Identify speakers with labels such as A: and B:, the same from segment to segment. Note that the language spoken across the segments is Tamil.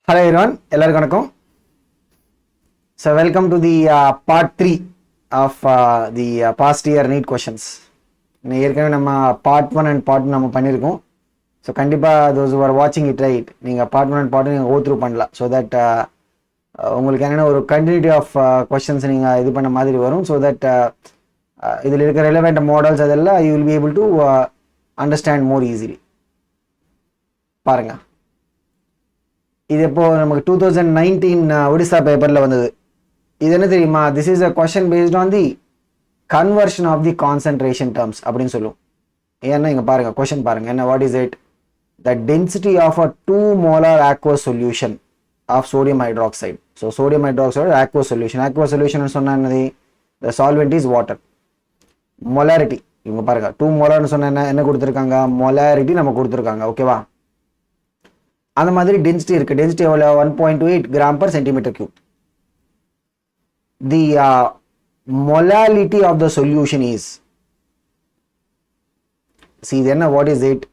A: Hello everyone, எல்லாருக்கும் வணக்கம். So welcome to the part 3 of the past year NEET questions. ஏற்கனவே நம்ம part 1 and part 2 நம்ம பண்ணியிருக்கோம். ஸோ கண்டிப்பாக those who are watching it right, நீங்கள் part 1 and part 2 நீங்கள் go through பண்ணலாம். ஸோ தட் உங்களுக்கு என்னென்ன ஒரு கண்டினியூட்டி ஆஃப் கொஸ்டின்ஸ் நீங்கள் இது பண்ண மாதிரி வரும். ஸோ தட் இதில் இருக்கிற ரெலவெண்ட் மாடல்ஸ் அதெல்லாம் you will be able to understand more easily. பாருங்கள், இது இப்போ நமக்கு 2019 ஒடிசா பேப்பரில் வந்தது. இது என்ன தெரியுமா? This is a question based on the conversion of the concentration terms அப்படின்னு சொல்லுவோம். ஏன்னா இங்கே பாருங்கள், கொஸ்டின் பாருங்கள் என்ன. What is it? The density of a 2 molar aqueous solution of sodium hydroxide. So sodium hydroxide aqueous solution. aqueous solution சொன்னால் என்னது? The solvent is water. Molarity இவங்க பாருங்கள், 2 molarன்னு சொன்னால் என்ன கொடுத்துருக்காங்க? மொலாரிட்டி நம்ம கொடுத்துருக்காங்க. ஓகேவா? அந்த மாதிரி டென்சிட்டி இருக்கு. டென்சிட்டி எவ்வளோ? 1.28 gram per centimetre cube. The molality of the solution is, இது என்ன? What is it?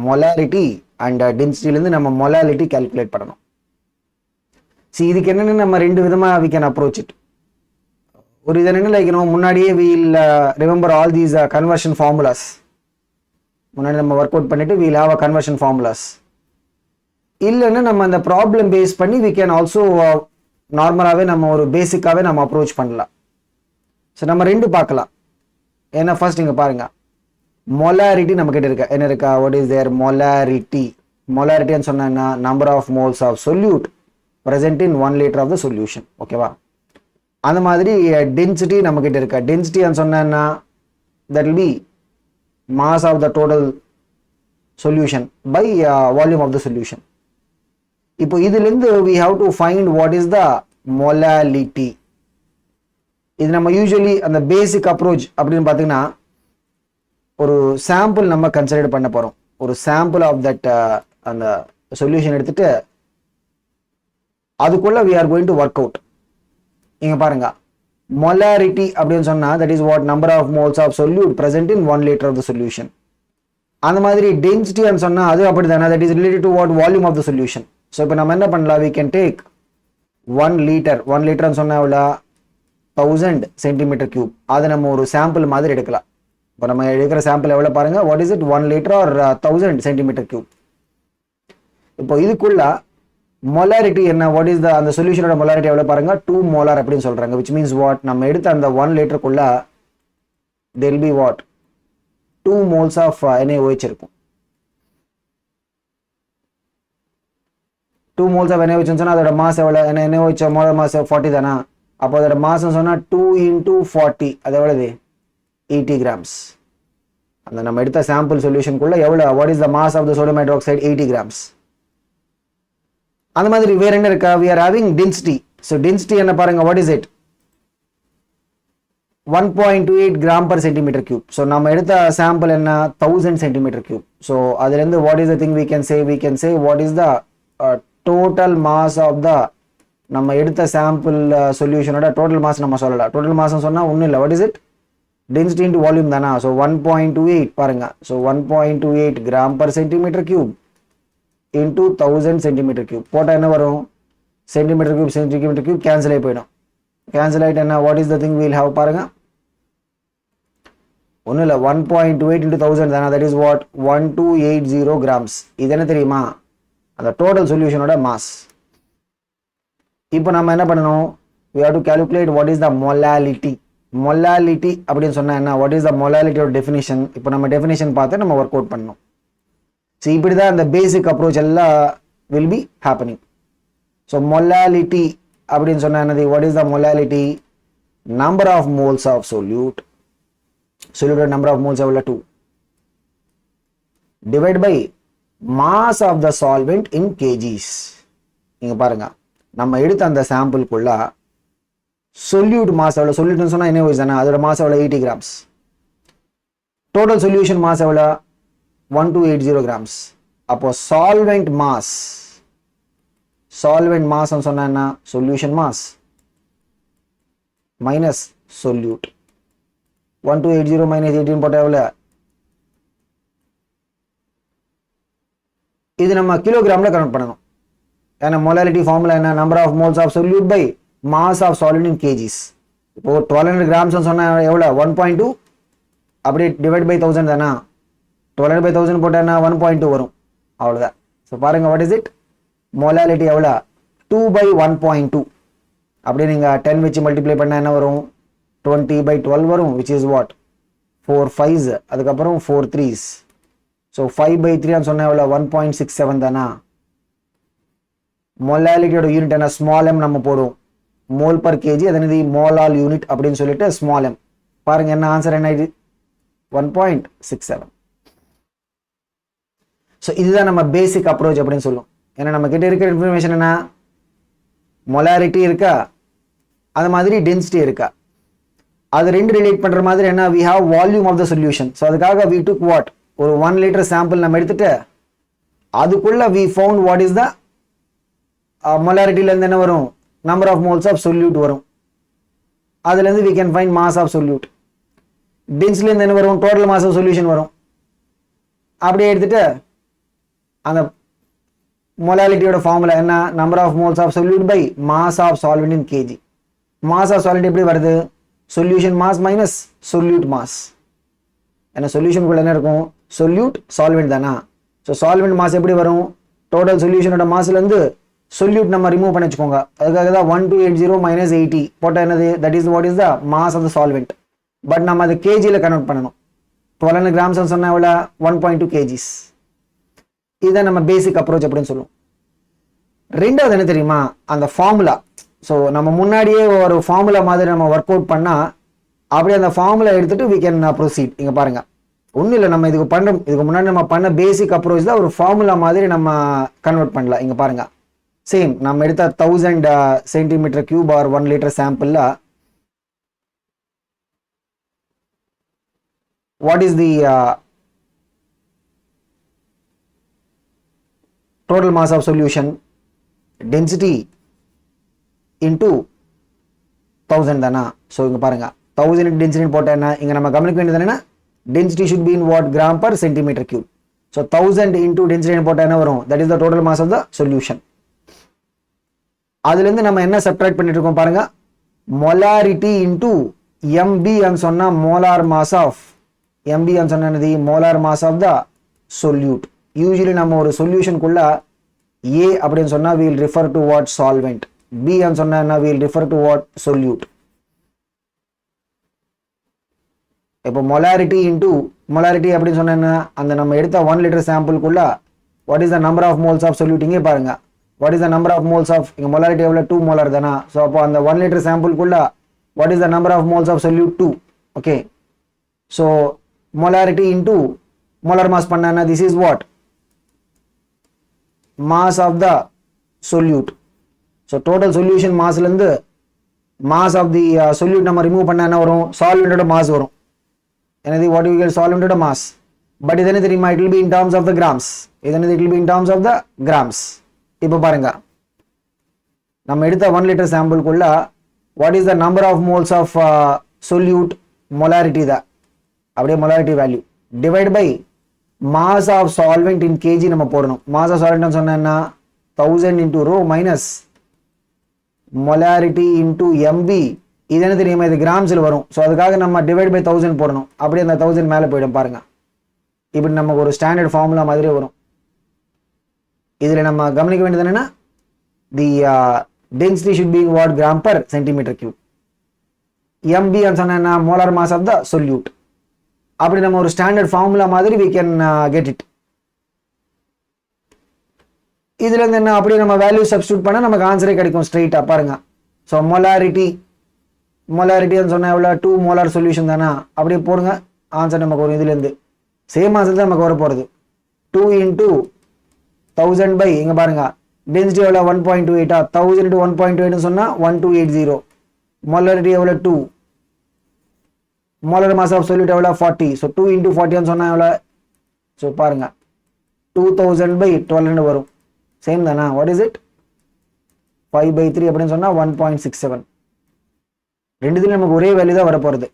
A: Molarity and டென்சிட்டிலேருந்து நம்ம மொலாலிட்டி கால்குலேட் பண்ணணும். இதுக்கு என்னென்னு நம்ம 2 விதமாக வி கேன் அப்ரோச் இட். ஒரு இது என்ன லைக்கணும், முன்னாடியே we'll remember all these conversion formulas. முன்னாடி நம்ம ஒர்க் அவுட் பண்ணிட்டு we'll have a conversion formulas. இல்லைன்னா நம்ம அந்த ப்ராப்ளம் பேஸ் பண்ணி வி கேன் ஆல்சோ நார்மலாகவே நம்ம ஒரு பேசிக்காகவே நம்ம அப்ரோச் பண்ணலாம். ஸோ நம்ம 2 பார்க்கலாம். ஏன்னா ஃபர்ஸ்ட் இங்கே பாருங்க, மொலாரிட்டி நம்ம கிட்ட இருக்கா என்ன இருக்கா? What is there? மொலாரிட்டி. மொலாரிட்டின்னு சொன்னா number of moles of solute present in 1 liter of the solution. ஓகேவா? அந்த மாதிரி டென்சிட்டி நம்ம கிட்ட இருக்கா. டென்சிட்டின்னு சொன்னா that will be mass of the total solution by volume of the solution. இப்போ இதுலேருந்து we have to find what is the molality. இது நம்ம யூஸ்வலி அந்த பேசிக் அப்ரோச் அப்படின்னு பார்த்தீங்கன்னா, ஒரு சாம்பிள் நம்ம கன்சிடர் பண்ண போகிறோம். ஒரு சாம்பிள் ஆஃப் தட் அந்த சொல்யூஷன் எடுத்துட்டு அதுக்குள்ள we are going to work out. இங்க பாருங்க, molarity அப்படின்னு சொன்னா that is what number of moles of solute present in 1 liter of the solution. அந்த மாதிரி டென்சிட்டி சொன்னா அது அப்படிதானே, that is related to what volume of the solution. So இப்போ நம்ம என்ன பண்ணலாம்? we can take 1 liter. 1 liter சொன்னா எவ்வளோ? 1000 சென்டிமீட்டர் கியூப். அதை நம்ம ஒரு சாம்பிள் மாதிரி எடுக்கலாம். இப்போ நம்ம எடுக்கிற சாம்பிள் எவ்வளோ பாருங்க. What is it? 1 liter or 1000 centimetre cube. இப்போ இதுக்குள்ள மொலாரிட்டி என்ன? வாட் இஸ் த அந்த சொல்யூஷனோட மொலாரிட்டி எவ்வளோ பாருங்க? 2 molar அப்படின்னு சொல்றாங்க. which means what? நம்ம எடுத்த அந்த 1 literக்குள்ள there will be what? 2 moles of NaOH இருக்கும். 2 moles of NaOH சொன்னா அதோட மாஸ் எவ்வளோ? NaOH மோலார் மாஸ் 40 தானா? அப்போ அதோட மாஸ் சொன்னா 2 into 40 அது எவ்வளவு? 80 grams. அந்த நம்ம எடுத்த சாம்பிள் சொல்யூஷனுக்குள்ள எவ்வளோ? What is the mass of the sodium hydroxide? 80 grams. அந்த மாதிரி வேற என்ன இருக்கா? we are having density. so density என்ன பாருங்க? what is it? 1.28 gram per centimeter cube. so நம்ம எடுத்த சாம்பிள் என்ன? 1000 centimeter cube. so அதுல இருந்து what is the thing we can say? we can say what is the total mass of the நம்ம எடுத்த சாம்பிள் சொல்யூஷனோட டோட்டல் மாஸ் நம்ம சொல்லலாம். டோட்டல் மாஸ் சொன்னா ஒன்றும் இல்லை. what is it? density into volume தானா? so 1.28 பாருங்க. so 1.28 gram per centimeter cube into 1000 centimeter cube போட்டா என்ன வரும்? சென்டிமீட்டர் கியூப் கேன்சல் ஆகி போயிடும். கேன்சல் ஆகிட்டு என்ன? What is the thing we'll have பாருங்க. ஒன்றும் இல்லை, 1.28 into 1000 தானே, தட் இஸ் வாட்? 1280 grams. இது என்ன தெரியுமா? அந்த டோட்டல் சொல்யூஷனோட மாஸ். இப்போ நம்ம என்ன பண்ணணும்? we have to calculate what is the molality. molality அப்படின்னு சொன்னா என்ன? what is the molality of definition? இப்போ நம்ம டெஃபினிஷன் பார்த்து நம்ம ஒர்க் அவுட் பண்ணணும். ஸோ இப்படி தான் அந்த பேசிக் அப்ரோச் எல்லாம் will be happening. So molality அப்படின்னு சொன்னா என்னது? What is the molality? Number of moles of solute. சொல்யூட்டோட நம்பர் ஆஃப் மோல்ஸ் எவ்வளோ? 2 divide by mass of the solvent in KGs. இங்க பாருங்க, நம்ம எடுத்த அந்த சாம்பிள்குள்ள சொல்யூட் மாஸ் எவ்வளோ? சொல்யூட்னு சொன்னா என்ன தானே, அதோட மாஸ் எவ்வளோ? 80 grams. டோட்டல் சொல்யூஷன் மாஸ் எவ்வளோ? 1280 grams. அப்போ சால்வெண்ட் மாஸ் சொன்னா என்ன? Solution mass minus solute. 1280 minus 18 போட்டா எவ்வளோ? இது நம்ம கிலோகிராம்ல கன்வெர்ட் பண்ணணும். ஏன்னா மொலாலிட்டி ஃபார்முலா என்ன, number of moles of solute by mass of solid in KGs. இப்போ 1200 grams சொன்னால் எவ்வளோ 1.2, அப்படியே டிவைட் பை 1000 தானா, 1200/1000 போட்டேன்னா 1.2 வரும், அவ்வளோதான். ஸோ பாருங்கள் வாட் இஸ் இட், மொலாலிட்டி எவ்வளோ 2/1.2. அப்படியே நீங்கள் 10 வச்சு மல்டிப்ளை பண்ணால் என்ன வரும், 20/12 வரும், விச் இஸ் வாட் 4 5s, அதுக்கப்புறம் 4 3s. ஸோ 5/3 சொன்னால் எவ்வளோ 1.67 தானா. மொலாலிட்டியோட யூனிட் என்ன, ஸ்மால் எம் நம்ம போடுவோம், மோல் பர் கேஜி, அது என்னது மோலால் யூனிட் அப்படின்னு சொல்லிட்டு ஸ்மால் எம். பாருங்க என்ன ஆன்சர் என்ன, இது 1.67. ஸோ இதுதான் நம்ம பேசிக் அப்ரோச் அப்படின்னு சொல்லுவோம். ஏன்னா நம்ம கிட்ட இருக்கிற இன்ஃபர்மேஷன் என்ன, மொலாரிட்டி இருக்கா, அது மாதிரி டென்சிட்டி இருக்கா, அது ரெண்டு ரிலேட் பண்ற மாதிரி என்ன, we have volume of the solution. So அதுக்காக we took what, ஒரு 1 liter சாம்பிள் நம்ம எடுத்துட்டு அதுக்குள்ள we found what is the மொலாரிட்டில இருந்து என்ன வரும், number of moles of solute வரும், அதுல இருந்து we can find mass of solute. டென்சிட்டில இருந்து என்ன வரும், டோட்டல் மாஸ் ஆஃப் சொல்யூஷன் வரும். அப்படியே எடுத்துட்டு அந்த மொலாலிட்டியோட ஃபார்முலா என்ன, number of moles of solute by mass of solvent in KG. Mass of solvent எப்படி வருது, solution mass minus solute mass. ஏன்னா சொல்யூஷனுக்குள்ள என்ன இருக்கும், சொல்யூட் சால்வெண்ட் தானா. ஸோ சால்வெண்ட் மாஸ் எப்படி வரும், டோட்டல் சொல்யூஷனோட மாஸ்லேருந்து சொல்யூட் நம்ம ரிமூவ் பண்ணி வச்சுக்கோங்க. அதுக்காக தான் 1280 - 80 போட்டால் என்னது, that is what is the mass of the solvent. But நம்ம அது கேஜியில் கன்வெர்ட் பண்ணணும். 1200 grams சொன்னால் எவ்வளோ 1.2 kgs. இதுதான் நம்ம பேசிக் அப்ரோச் அப்படின்னு சொல்லுவோம். ரெண்டாவது என்ன தெரியுமா, அந்த ஃபார்முலா. ஸோ நம்ம முன்னாடியே ஒரு ஃபார்முலா மாதிரி நம்ம ஒர்க் அவுட் பண்ணால் அப்படியே அந்த ஃபார்முலா எடுத்துட்டு we can proceed. இங்கே பாருங்க, ஒன்றும் இல்லை, நம்ம இதுக்கு முன்னாடி நம்ம பண்ண பேசிக் அப்ரோச் தான் ஒரு ஃபார்முலா மாதிரி நம்ம கன்வெர்ட் பண்ணலாம். இங்கே பாருங்க, சேம் நம்ம எடுத்த 1000 cm³ ஆர் 1 liter சாம்பிளில் what is the total mass of solution, density into 1000 தானா. ஸோ இங்கே பாருங்க 1000 density போட்டால் என்ன, இங்கே நம்ம கவனிக்க வேண்டியது என்னன்னா density should be in what, gram per cm³. So 1000 into density போட்டால் என்ன வரும், that is the total mass of the solution. அதுலேருந்து நம்ம என்ன சப்ட்ராக்ட் பண்ணிட்டு இருக்கோம் பாருங்க, மொலாரிட்டி இன்டூ எம்பி சொன்னா மோலார் மாஸ் ஆஃப், எம்பி சொன்னது molar mass of the solute. Usually நம்ம ஒரு சொல்யூஷனுக்குள்ள ஏ அப்படின்னு சொன்னா we will refer to what, solvent. B சொன்னா we will refer to what, solute. இப்போ மொலாரிட்டி இன்டூ மொலாரிட்டி அப்படின்னு சொன்னா அந்த நம்ம எடுத்த 1 liter சாம்பிளுக்குள்ள what is the number of moles of solute. இங்கே பாருங்க, what is the number of moles of, இங்கே மொலாரிட்டி எவ்வளோ 2 molar தானா. ஸோ அப்போ அந்த 1 liter சாம்பிளுக்குள்ள what is the number of moles of solute 2. Okay, so molarity into molar mass பண்ணா this is what, mass of the solute. so total solution mass ல இருந்து mass of the solute நம்ம remove பண்ணா என்ன வரும், solvent ஓட mass வரும். என்னது, what you get, solvent ஓட mass. but இது என்ன தெரியுமா, it will be in terms of the grams. இது என்னது, it will be in terms of the grams. இப்போ பாருங்க, நம்ம எடுத்த 1 liter sample குள்ள what is the number of moles of solute, molarity தான், அப்படியே molarity value divide by mass of solvent in KG நம்ம போடணும். மாஸ் ஆஃப் சால்வெண்ட் சொன்னா 1000 into rho minus molarity into MB. இது என்ன தெரியுமா, இது கிராம்ஸில் வரும். ஸோ அதுக்காக நம்ம டிவைட் பை 1000 போடணும். அப்படியே அந்த 1000 மேலே போயிடும் பாருங்க. இப்படி நமக்கு ஒரு ஸ்டாண்டர்ட் ஃபார்முலா மாதிரி வரும். இதில் நம்ம கவனிக்க வேண்டியது என்னன்னா, the density should be in what, gram per cm³. MB சொன்னா molar mass of the solute. அப்படி நம்ம ஒரு ஸ்டாண்டர்ட் ஃபார்முலா மாதிரி we can get it. இதுல இருந்து என்ன, அப்படியே நம்ம வேல்யூ சப்ஸ்டிட்யூட் பண்ணா நமக்கு ஆன்சரே கிடைக்கும் ஸ்ட்ரெயிட்டா பாருங்க. ஸோ மொலாரிட்டி சொன்னா எவ்வளோ 2 மோலார் சொல்யூஷன் தானா, அப்படியே போடுங்க, ஆன்சர் நமக்கு வரும். இதுல இருந்து சேம் ஆன்சர் தான் நமக்கு வர போறது. 2 into 1000 by இங்க பாருங்க டென்சிட்டி எவ்வளோ 1.28. 1000 into 1.28 சொன்னா 1280. மொலாரிட்டி எவ்வளோ 2, molar mass of solute எவ்வளோ 40. ஸோ 2 into 40 சொன்னா எவ்வளோ, ஸோ பாருங்க 2000 by 12 வரும். சேம் தானா, வாட் இஸ் இட் 5/3 அப்படின்னு சொன்னா 1.67. ரெண்டுத்துல நமக்கு ஒரே வேல்யூ தான் வரப்போறது.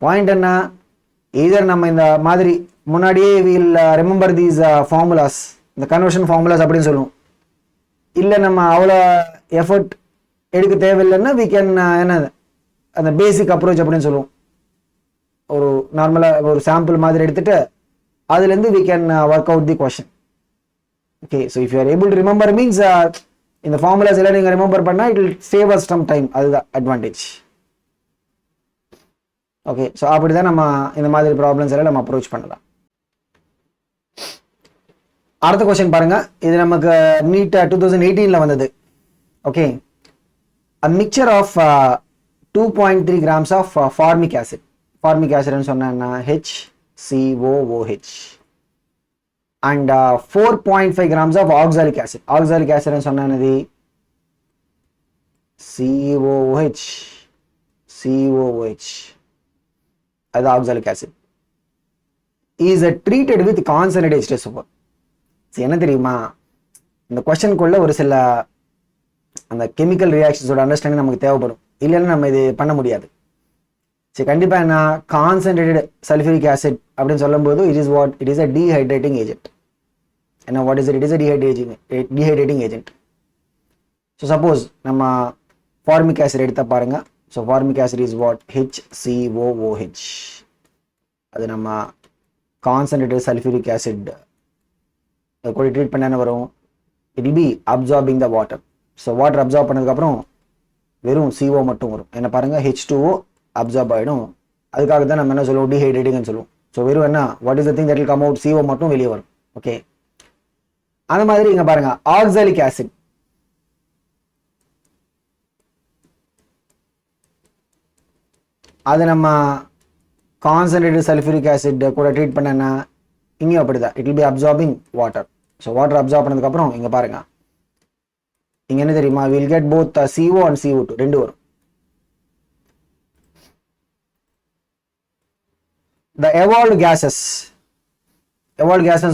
A: பாயிண்ட் என்ன, எதர் நம்ம இந்த மாதிரி முன்னாடியே வில் ரிமெம்பர் தீஸ் ஃபார்முலாஸ், இந்த கன்வர்ஷன் ஃபார்முலாஸ் அப்படின்னு சொல்லுவோம். இல்லை நம்ம அவ்வளோ எஃபர்ட் எடுக்க தேவையில்லைன்னா வி கேன் என்ன அந்த பேசிக் அப்ரோச் அப்படின்னு சொல்லுவோம். ஒரு நார்மலாக ஒரு சாம்பிள் மாதிரி எடுத்துட்டு அதுலேருந்து we can work out the question. Okay, so if you are able to remember means இந்த ஃபார்முலாஸ் எல்லாம் நீங்கள் ரிமெம்பர் பண்ணால் it will save us some time. அதுதான் அட்வான்டேஜ். ஓகே, ஸோ அப்படி தான் நம்ம இந்த மாதிரி ப்ராப்ளம்ஸ் எல்லாம் நம்ம அப்ரோச் பண்ணலாம். அடுத்த கொஸ்டின் பாருங்க. இது நமக்கு நீட் 2018 வந்தது. Okay, a mixture of 2.3 grams of formic acid. Formic acid ன்னு சொன்னா HCOOH and 4.5 grams of oxalic acid. Oxalic acid ன்னு சொன்னா என்னது? COOH. அது oxalic acid is treated with concentrated H2SO4. என்ன தெரியுமா, இந்த கொஸ்டினுக்குள்ள ஒரு சில அந்த கெமிக்கல் ரியாக்ஷன்ஸோட அண்டர்ஸ்டாண்டிங் நமக்கு தேவைப்படும். இல்லைன்னா நம்ம இது பண்ண முடியாது. சரி, கண்டிப்பாக என்ன கான்சன்ட்ரேட்டட் சல்ஃபியூரிக் ஆசிட் அப்படின்னு சொல்லும்போது it is a dehydrating agent. என்ன what is it is a dehydrating agent. So suppose நம்ம ஃபார்மிக் ஆசிட் எடுத்த பாருங்க. So formic acid is what HCOOH. அது நம்ம கான்சன்ட்ரேட்டட் சல்ஃபியூரிக் ஆசிட் அதை கூட ட்ரீட் பண்ண என்ன வரும்? It will B absorbing the water. So water absorb பண்ணதுக்கப்புறம் வெறும் CO மட்டும் வரும். என்ன பாருங்க, H2O அப்சார்ப் ஆகிடும். அதுக்காக தான் நம்ம என்ன சொல்லுவோம், டீஹைட்ரேட்டிங்னு சொல்லுவோம். ஸோ வெறும் என்ன what is the thing that will come out, CO மட்டும் வெளியே வரும். ஓகே, அந்த மாதிரி இங்க பாருங்க ஆக்சாலிக் ஆசிட். அது நம்ம கான்சன்ட்ரேட்டட் சல்ஃபியூரிக் ஆசிட் கூட ட்ரீட் பண்ணனா இங்கேயும் அப்படிதான், it will B absorbing water. So water absorb பண்ணதுக்கப்புறம் இங்கே பாருங்க, இங்கே என்ன தெரியுமா, will get both CO and CO2 ரெண்டு வரும். The evolved gases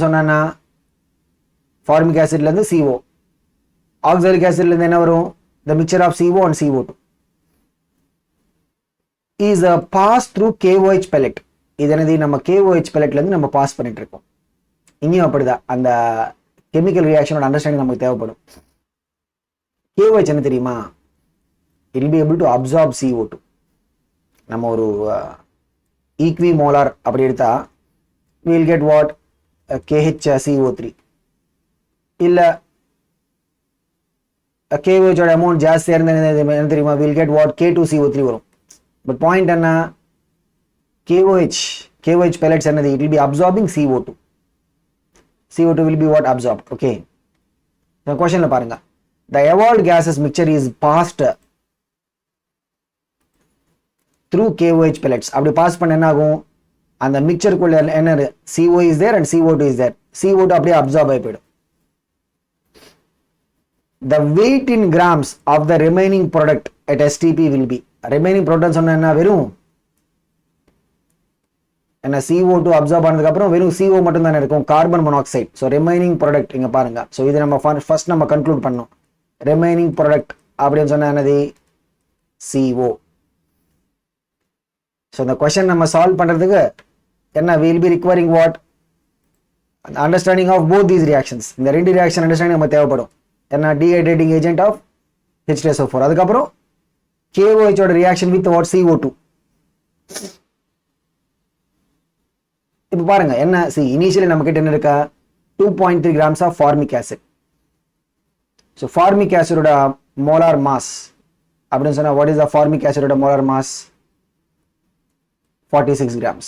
A: சொன்னா ஃபார்மிக் ஆசிட்லேருந்து CO, ஆக்சாலிக் ஆசிட்லேருந்து என்ன வரும், the mixture of CO and CO2 is a pass through KOH pellet. இது என்னது, நம்ம KOH pelletலேருந்து நம்ம பாஸ் பண்ணிட்டு இருக்கோம். இங்கேயும் அப்படிதான், அந்த கெமிக்கல் ரியாக்ஷனோட அண்டர்ஸ்டாண்டிங் நமக்கு தேவைப்படும். KOH என்ன தெரியுமா, it will be able to absorb CO2. நம்ம ஒரு ஈக்வி மோலார் அப்படி எடுத்தா we will get what KHCO3. இல்லை KOH ஓட அமௌண்ட் ஜாஸ்தியாக இருந்தால் என்ன தெரியுமா, we will get what K2CO3 வரும். பட் பாயிண்ட் என்ன, KOH pellets என்னது, it will be absorbing CO2. CO2 will be what absorbed. Okay, the question la பாருங்க, the evolved gases mixture is passed through KOH pellets. அப்படி பாஸ் பண்ண என்ன ஆகும், அந்த மிக்சருக்குள்ள என்ன CO is there and CO2 is there. CO2 அப்படியே அப்சார்ப் ஆகி போயிடும். The weight in grams of the remaining product at STP will be. remaining product சொன்னா என்ன, வெறும் என்ன CO2 அப்சார்ப் பண்ணதுக்கு அப்புறம் வெறும் CO மட்டும் தானே இருக்கும், carbon monoxide. So remaining product இங்க பாருங்க. ஸோ இது நம்ம ஃபர்ஸ்ட் நம்ம கன்க்ளூட் பண்ணோம். ரிமைனிங் ப்ராடக்ட் அப்படின்னு சொன்னா என்னது, CO. ஸோ இந்த கொஸ்டின் நம்ம சால்வ் பண்றதுக்கு என்ன, will be requiring what, understanding of both these reactions. இந்த ரெண்டு ரியாக்ஷன் அண்டர்ஸ்டாண்டிங் நம்ம தேவைப்படும். என்ன, டீஹைட்ரேட்டிங் ஏஜென்ட் ஆஃப் H2SO4, அதுக்கப்புறம் KOH ஓட ரியாக்ஷன் வித் வாட் CO2. இப்போ பாருங்க என்ன, இனிஷியலி நம்ம கிட்ட என்ன இருக்கா, 2.3 grams of formic acid. So formic ஆசிடோட மோலார் மாஸ் அப்படின்னு சொன்னா வாட் இஸ் த ஃபார்மிக் ஆசிடோட மோலார் மாஸ், 46 grams.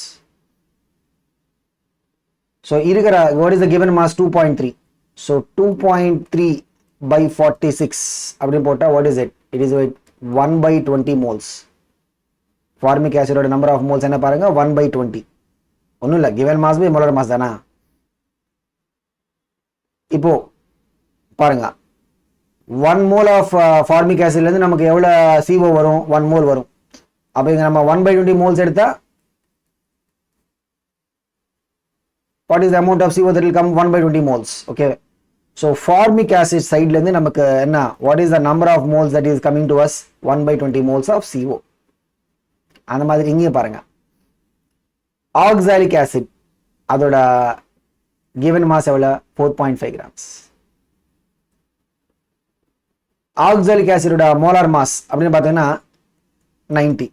A: ஸோ இருக்கிற what is the given mass 2.3. So 2.3 by 46 அப்படின்னு போட்டால் what is it, it is 1/20 moles. Formic ஆசிடோட நம்பர் ஆஃப் மோல்ஸ் என்ன பாருங்க, 1/20. ஒன்றும் இல்லை, given mass by molar mass தானா. இப்போ பாருங்க 1 mole ஆஃப் ஃபார்மிக் ஆசிட்லேருந்து நமக்கு எவ்வளோ CO வரும், 1 mole வரும். அப்போ இங்கே நம்ம 1/20 moles எடுத்தா what is the amount of CO that will come, 1/20 moles. Okay, so formic acid சைட்லேருந்து நமக்கு என்ன, what is the number of moles that is coming to us, 1/20 moles of CO. அந்த மாதிரி இங்கே பாருங்க ஆக்சாலிக் ஆசிட் அதோட given mass எவ்வளோ, 4.5 grams. ஆக்சாலிக் ஆசிடோட மோலார் மாஸ் அப்படின்னு பார்த்தீங்கன்னா 90.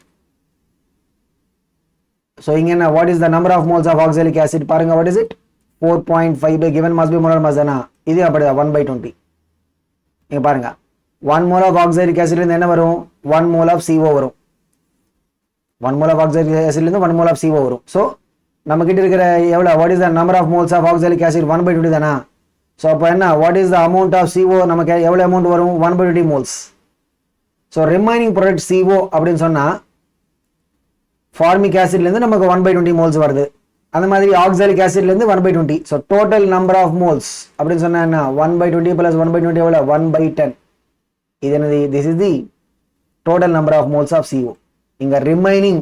A: ஸோ இங்கே என்ன, what is the number of moles of oxalic acid பாருங்க, what is it 4.5 by given mass by molar mass தானா, இது அப்படிதான் 1/20. இங்க பாருங்க 1 mole of oxalic acid இருந்து என்ன வரும், 1 mole of CO வரும். 1 mole of oxalic acid இருந்து 1 mole of CO வரும். ஸோ நம்ம கிட்ட இருக்கிற எவ்வளோ, what is the number of moles of oxalic acid 1/20 தானா. ஸோ அப்போ என்ன, what is the amount of CO, நமக்கு எவ்வளோ அமௌண்ட் வரும், 1/20 moles. So remaining product CO அப்படின்னு சொன்னால் ஃபார்மிக் ஆசிட்லேருந்து நமக்கு 1/20 மோல்ஸ் வருது. அந்த மாதிரி ஆக்சாலிக் ஆசிட்லேருந்து 1/20. So total number of moles அப்படின்னு சொன்னால் என்ன, 1/20 + 1/20 எவ்வளோ, 1/10. இது என்னது, this is the total number of moles of CO. இங்கே ரிமைனிங்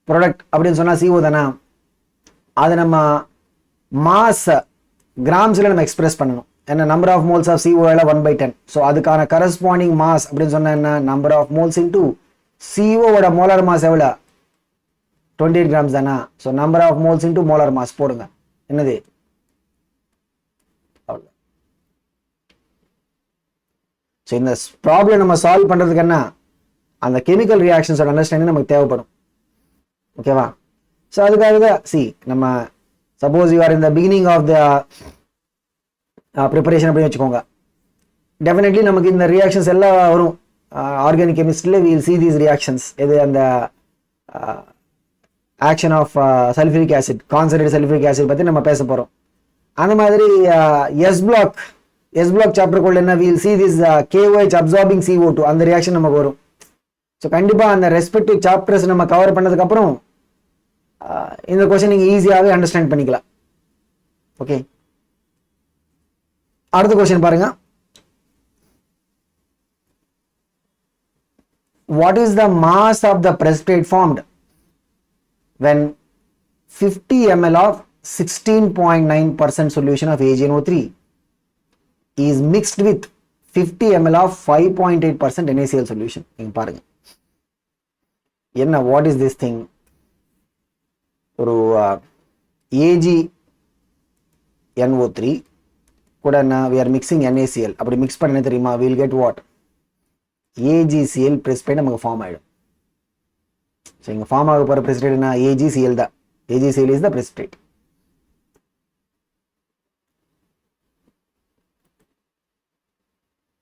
A: ப்ராடக்ட் அப்படின்னு சொன்னால் CO தானே, அதை நம்ம மாஸ் கிராம்ஸில் நம்ம எக்ஸ்பிரஸ் பண்ணணும். என்ன, number of moles of CO எல்லாம் 1/10. ஸோ அதுக்கான கரஸ்பாண்டிங் மாஸ் அப்படின்னு சொன்னால் என்ன, நம்பர் ஆஃப் மோல்ஸ் இன்டூ COவோட மோலார் மாஸ் எவ்வளோ, 28 grams தானா. So number of moles into molar mass போடுங்க, என்னது. ஸோ இந்த ப்ராப்ளம் நம்ம சால்வ் பண்ணுறதுக்கு என்ன, அந்த கெமிக்கல் ரியாக்ஷன்ஸோட அண்டர்ஸ்டாண்டிங் நமக்கு தேவைப்படும். ஓகேவா. ஸோ அதுக்காக தான் நம்ம suppose you are in the beginning of the preparation அப்படின்னு வச்சுக்கோங்க, டெஃபினெட்லி நமக்கு இந்த ரியாக்ஷன்ஸ் எல்லாம் வரும். ஆர்கானிக் கெமிஸ்ட்ரியில் வில் சி தீஸ் ரியாக்ஷன்ஸ். இது அந்த action of sulphuric acid, concentrate sulphuric acid பற்றி நம்ம பேச போகிறோம். அந்த மாதிரி எஸ் பிளாக் சாப்டருக்குள்ள என்ன, will see this KOH absorbing CO2, அந்த ரியாக்ஷன் நமக்கு வரும். ஸோ கண்டிப்பாக அந்த ரெஸ்பெக்டிவ் சாப்டர்ஸ் நம்ம கவர் பண்ணதுக்கப்புறம் இந்த கொஸ்டின் நீங்கள் ஈஸியாகவே அண்டர்ஸ்டாண்ட் பண்ணிக்கலாம். ஓகே, அடுத்த கொஸ்டின் பாருங்க. What is the mass of the precipitate formed when 50 ml of 16.9% solution of AgNO3 is mixed with 50 ml of 5.8% NaCl solution. இங்க பாருங்க என்ன, what is this thing, ஒரு AgNO3 கூட என்ன, we are mixing NaCl. அப்படி மிக்ஸ் பண்ண தெரியுமா, we will get what, AgCl precipitate நமக்கு ஃபார்ம் ஆயிடும். ஸோ இங்கே ஃபார்ம் ஆக போகிற precipitate என்ன, AgCl தான். AgCl is the precipitate.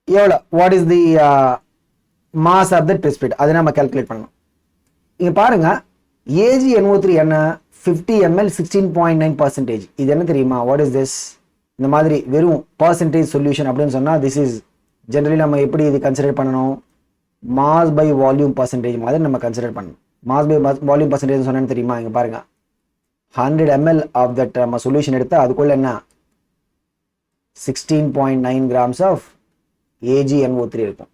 A: எவ்வளோ, what is the mass of that precipitate, அதை நம்ம கால்குலேட் பண்ணணும். இங்கே பாருங்க, AgNO3 என்ன, 50 ml 16.9%. இது என்ன தெரியுமா, வாட் இஸ் திஸ், இந்த மாதிரி வெறும் பர்சன்டேஜ் சொல்யூஷன் அப்படின்னு சொன்னால் திஸ் இஸ் ஜென்ரலி நம்ம எப்படி இது கன்சிடர் பண்ணணும், மாஸ் பை வால்யூம் பர்சன்டேஜ் மாதிரி நம்ம கன்சிடர் பண்ணணும். மாஸ் பை வால்யூம் பர்சன்டேஜ் சொன்னேன்னு தெரியுமா, இங்கே பாருங்க 100 ml ஆஃப் தட் நம்ம சொல்யூஷன் எடுத்தால் அதுக்குள்ள என்ன 16.9 grams ஆஃப் AgNO3 இருக்கும்.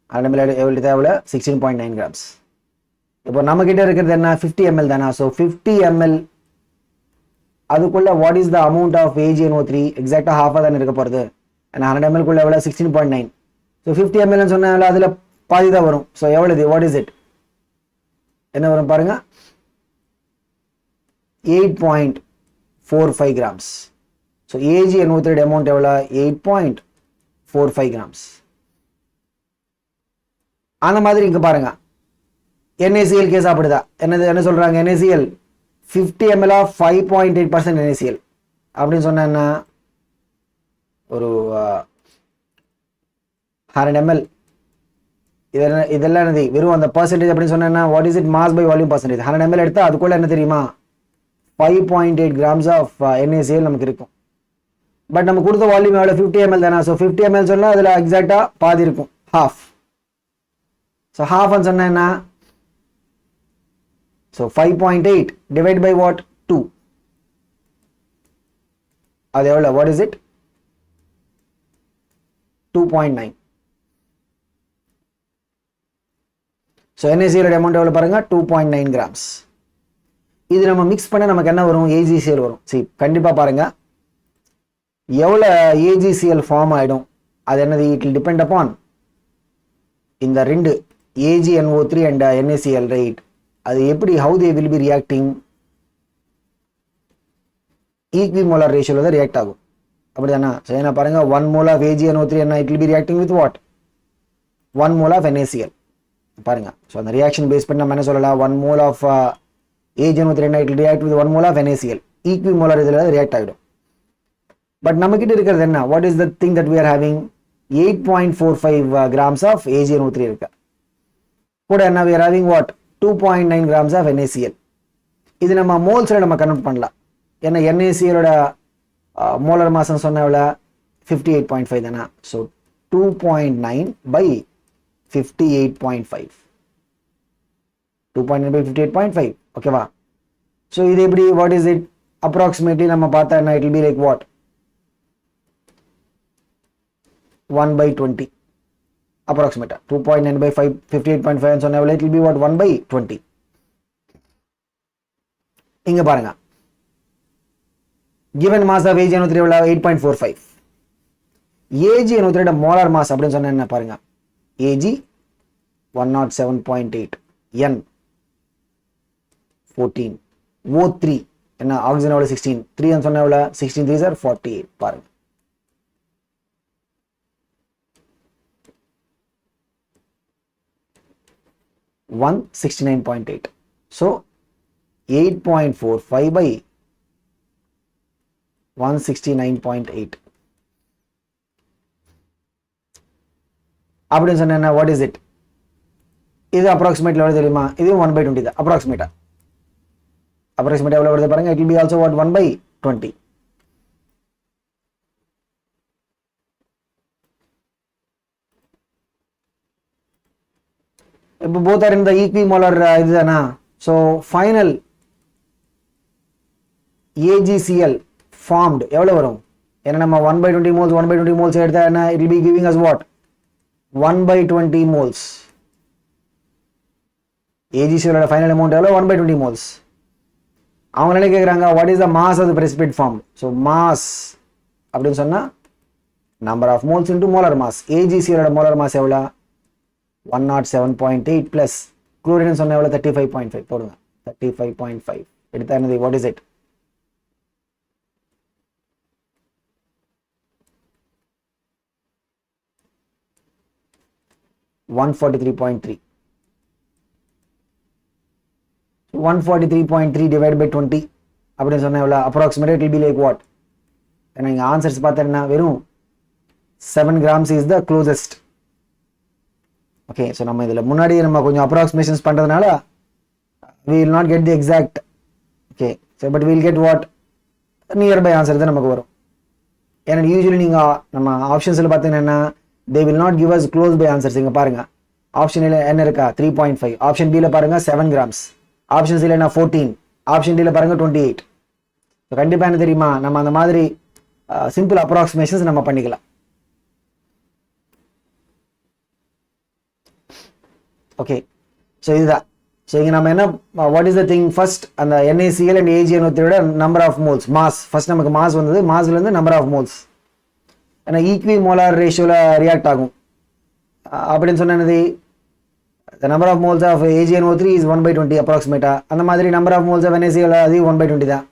A: 100 ml எவ்வளோ தேவை, 16.9 grams. இப்போ நம்ம கிட்ட இருக்கிறது என்ன, 50 ml தானா. ஸோ 50 ml அதுக்குள்ள what is the amount of AgNO3, எக்ஸாக்டாக ஹாஃபாக தானே இருக்க போகிறது. ஏன்னா 100 ml குள்ள எவ்வளோ, 16.9. ஸோ 50 ml சொன்னால் அதில் பாதி தான் வரும். ஸோ எவ்வளவு, வாட் இஸ் இட், என்ன வரும் பாருங்க, 8.45 grams. ஸோ AgNO3 அமௌண்ட் எவ்வளோ, 8.45 grams. அந்த மாதிரி இங்கே பாருங்க NaCl கேஸ் அப்படிதான். என்ன சொல்றாங்க, NaCl 50 ml ஆஃப் 5.8% NaCl அப்படின்னு சொன்னா ஒரு 100 ml. இதெல்லாம் என்னது, வெறும் அந்த பர்சன்டேஜ் அப்படின்னு சொன்னா what is it, mass by volume percentage. 100 ml எடுத்தா அதுக்குள்ள என்ன தெரியுமா, 5.8 grams ஆஃப் NaCl நமக்கு இருக்கும். பட் நம்ம கொடுத்த வால்யூம் எவ்வளோ, 50 ml தானே. ஸோ 50 ml சொன்னா அதில் எக்ஸாக்டா பாதி இருக்கும், ஹாஃப். ஸோ ஹாஃப் சொன்னா என்ன, ஸோ 5.8 டிவைட் பை வாட், 2. அது எவ்வளோ, what is it, 2.9. So NaCl amount எவ்வளோ பாருங்க, 2.9 grams. இது நம்ம மிக்ஸ் பண்ண நமக்கு என்ன வரும், AgCl வரும். சரி, கண்டிப்பாக பாருங்க எவ்வளோ AgCl ஃபார்ம் ஆகிடும். அது என்னது, இட் வில் டிபெண்ட் அப்பான் இந்த ரெண்டு AgNO3 அண்ட் NaCl, ரைட். அது எப்படி, how they will be reacting, equimolar ரேஷியோவில் தான் ரியாக்ட் ஆகும், அப்படி தானே. ஸோ என்ன பாருங்க, 1 mole ஆஃப் AgNO3 என்ன, it will be reacting with what, 1 mole of NaCl பாருங்க. ஸோ அந்த ரியாக்ஷன் பேஸ் பண்ணி நம்ம என்ன சொல்லலாம், 1 mole of AgNO3 it will react with 1 mole of NaCl, ஈக்விமோலார் இதில் ரியாக்ட் ஆகிடும். பட் நம்மக்கிட்ட இருக்கிறது என்ன, what is the thing that we are having, 8.45 grams of AgNO3 இருக்கு. கூட என்ன we are having what, 2.9 grams of NaCl. இது நம்ம மோல்ஸில் நம்ம கன்வெர்ட் பண்ணலாம். ஏன்னா NaClோட மோலார் மாசம் சொன்ன எவ்வளோ, 58.5 தானே. ஸோ 2.9 by 58.5, 2.9 by 58.5, ஓகேவா. ஸோ இது எப்படி, வாட் இஸ் இட், அப்ராக்சிமேட்லி நம்ம பார்த்தா என்ன, it will be like what, 1 by 20 approximate. 2.9 by 58.5 சொன்ன எவ்வளோ, it will be what, 1 by 20. இங்க பாருங்க, given mass of AgNO3 எவ்வளோ, 8.45. AgNO3 மோலார் மாஸ் அப்படின்னு சொன்ன என்ன பாருங்க, Ag 107.8, N 14, O3 என்ன, ஆக்சிஜன் எவ்வளோ 16, 3 சொன்ன எவ்வளோ, 16 3s are 48. பாருங்க, one 69.8. So 8.45 by 169.8 அப்படின்னு சொன்னா what is it, இது approximate எவ்வளவு தெரியுமா, இது 1 by 20 தான். approximate எவ்வளவு வருது பாருங்க, it will be also what, 1 by 20. இப்போ both are in the equimolar இதுதானா. so final AgCl formed எவ்வளவு வரும், ஏன்னா நம்ம 1 by 20 moles 1 by 20 moles எடுத்தா என்ன, it will be giving us what, 1 by 20 moles. AgCl ஓட ஃபைனல் அமௌண்ட் எவ்வளோ, 1 by 20 moles. அவங்க என்ன கேட்குறாங்க, what is the mass of the precipitate formed. So mass அப்படின்னு சொன்னா number of moles into molar mass. AgCl ஓட மோலார் மாஸ் எவ்வளோ, 107.8 பிளஸ் குளோரின் சொன்ன எவ்வளோ, 35.5 போடுங்க, 35.5 எடுத்தா என்னது, what is it, 143.3. 143.3 divided by 20 அப்படின்னு சொன்னா எவ்வளோ, approximately it will be like what, ஏன்னா இங்கே ஆன்சர்ஸ் பார்த்தா வெறும் 7 grams is the closest. Okay, so நம்ம இதில் முன்னாடி நம்ம கொஞ்சம் அப்ராக்சிமேஷன்ஸ் பண்ணுறதுனால we will not get the exact, okay, so but we will get what, nearby answer தான் நமக்கு வரும். ஏன்னா யூஸ்வலி நீங்கள் நம்ம ஆப்ஷன்ஸில் பார்த்தீங்கன்னா they will not give us close by answers. இங்கே பாருங்க, ஆப்ஷன் ஏல என்ன இருக்கா, 3.5, ஆப்ஷன் பியில் பாருங்க 7 grams, ஆப்ஷன் சில என்ன 14, ஆப்ஷன் டியில் பாருங்க 28. ஸோ கண்டிப்பாக என்ன தெரியுமா, நம்ம அந்த மாதிரி சிம்பிள் அப்ராக்சிமேஷன்ஸ் நம்ம பண்ணிக்கலாம். ஓகே, ஸோ இதுதான். ஸோ இங்கே நம்ம என்ன, what is the thing, first அந்த NaCl and AgNO3 number of moles, mass, first நமக்கு மாஸ் வந்தது, மாஸ்லேருந்து நம்பர் ஆஃப் மோல்ஸ், ஏன்னா ஈக்வி மோலார் ரேஷியோவில் ரியாக்ட் ஆகும் அப்படின்னு சொன்னது. the number of moles of AgNO3 is 1 by 20 approximate. அந்த மாதிரி number of moles of NaCl அது 1 by 20 தான்.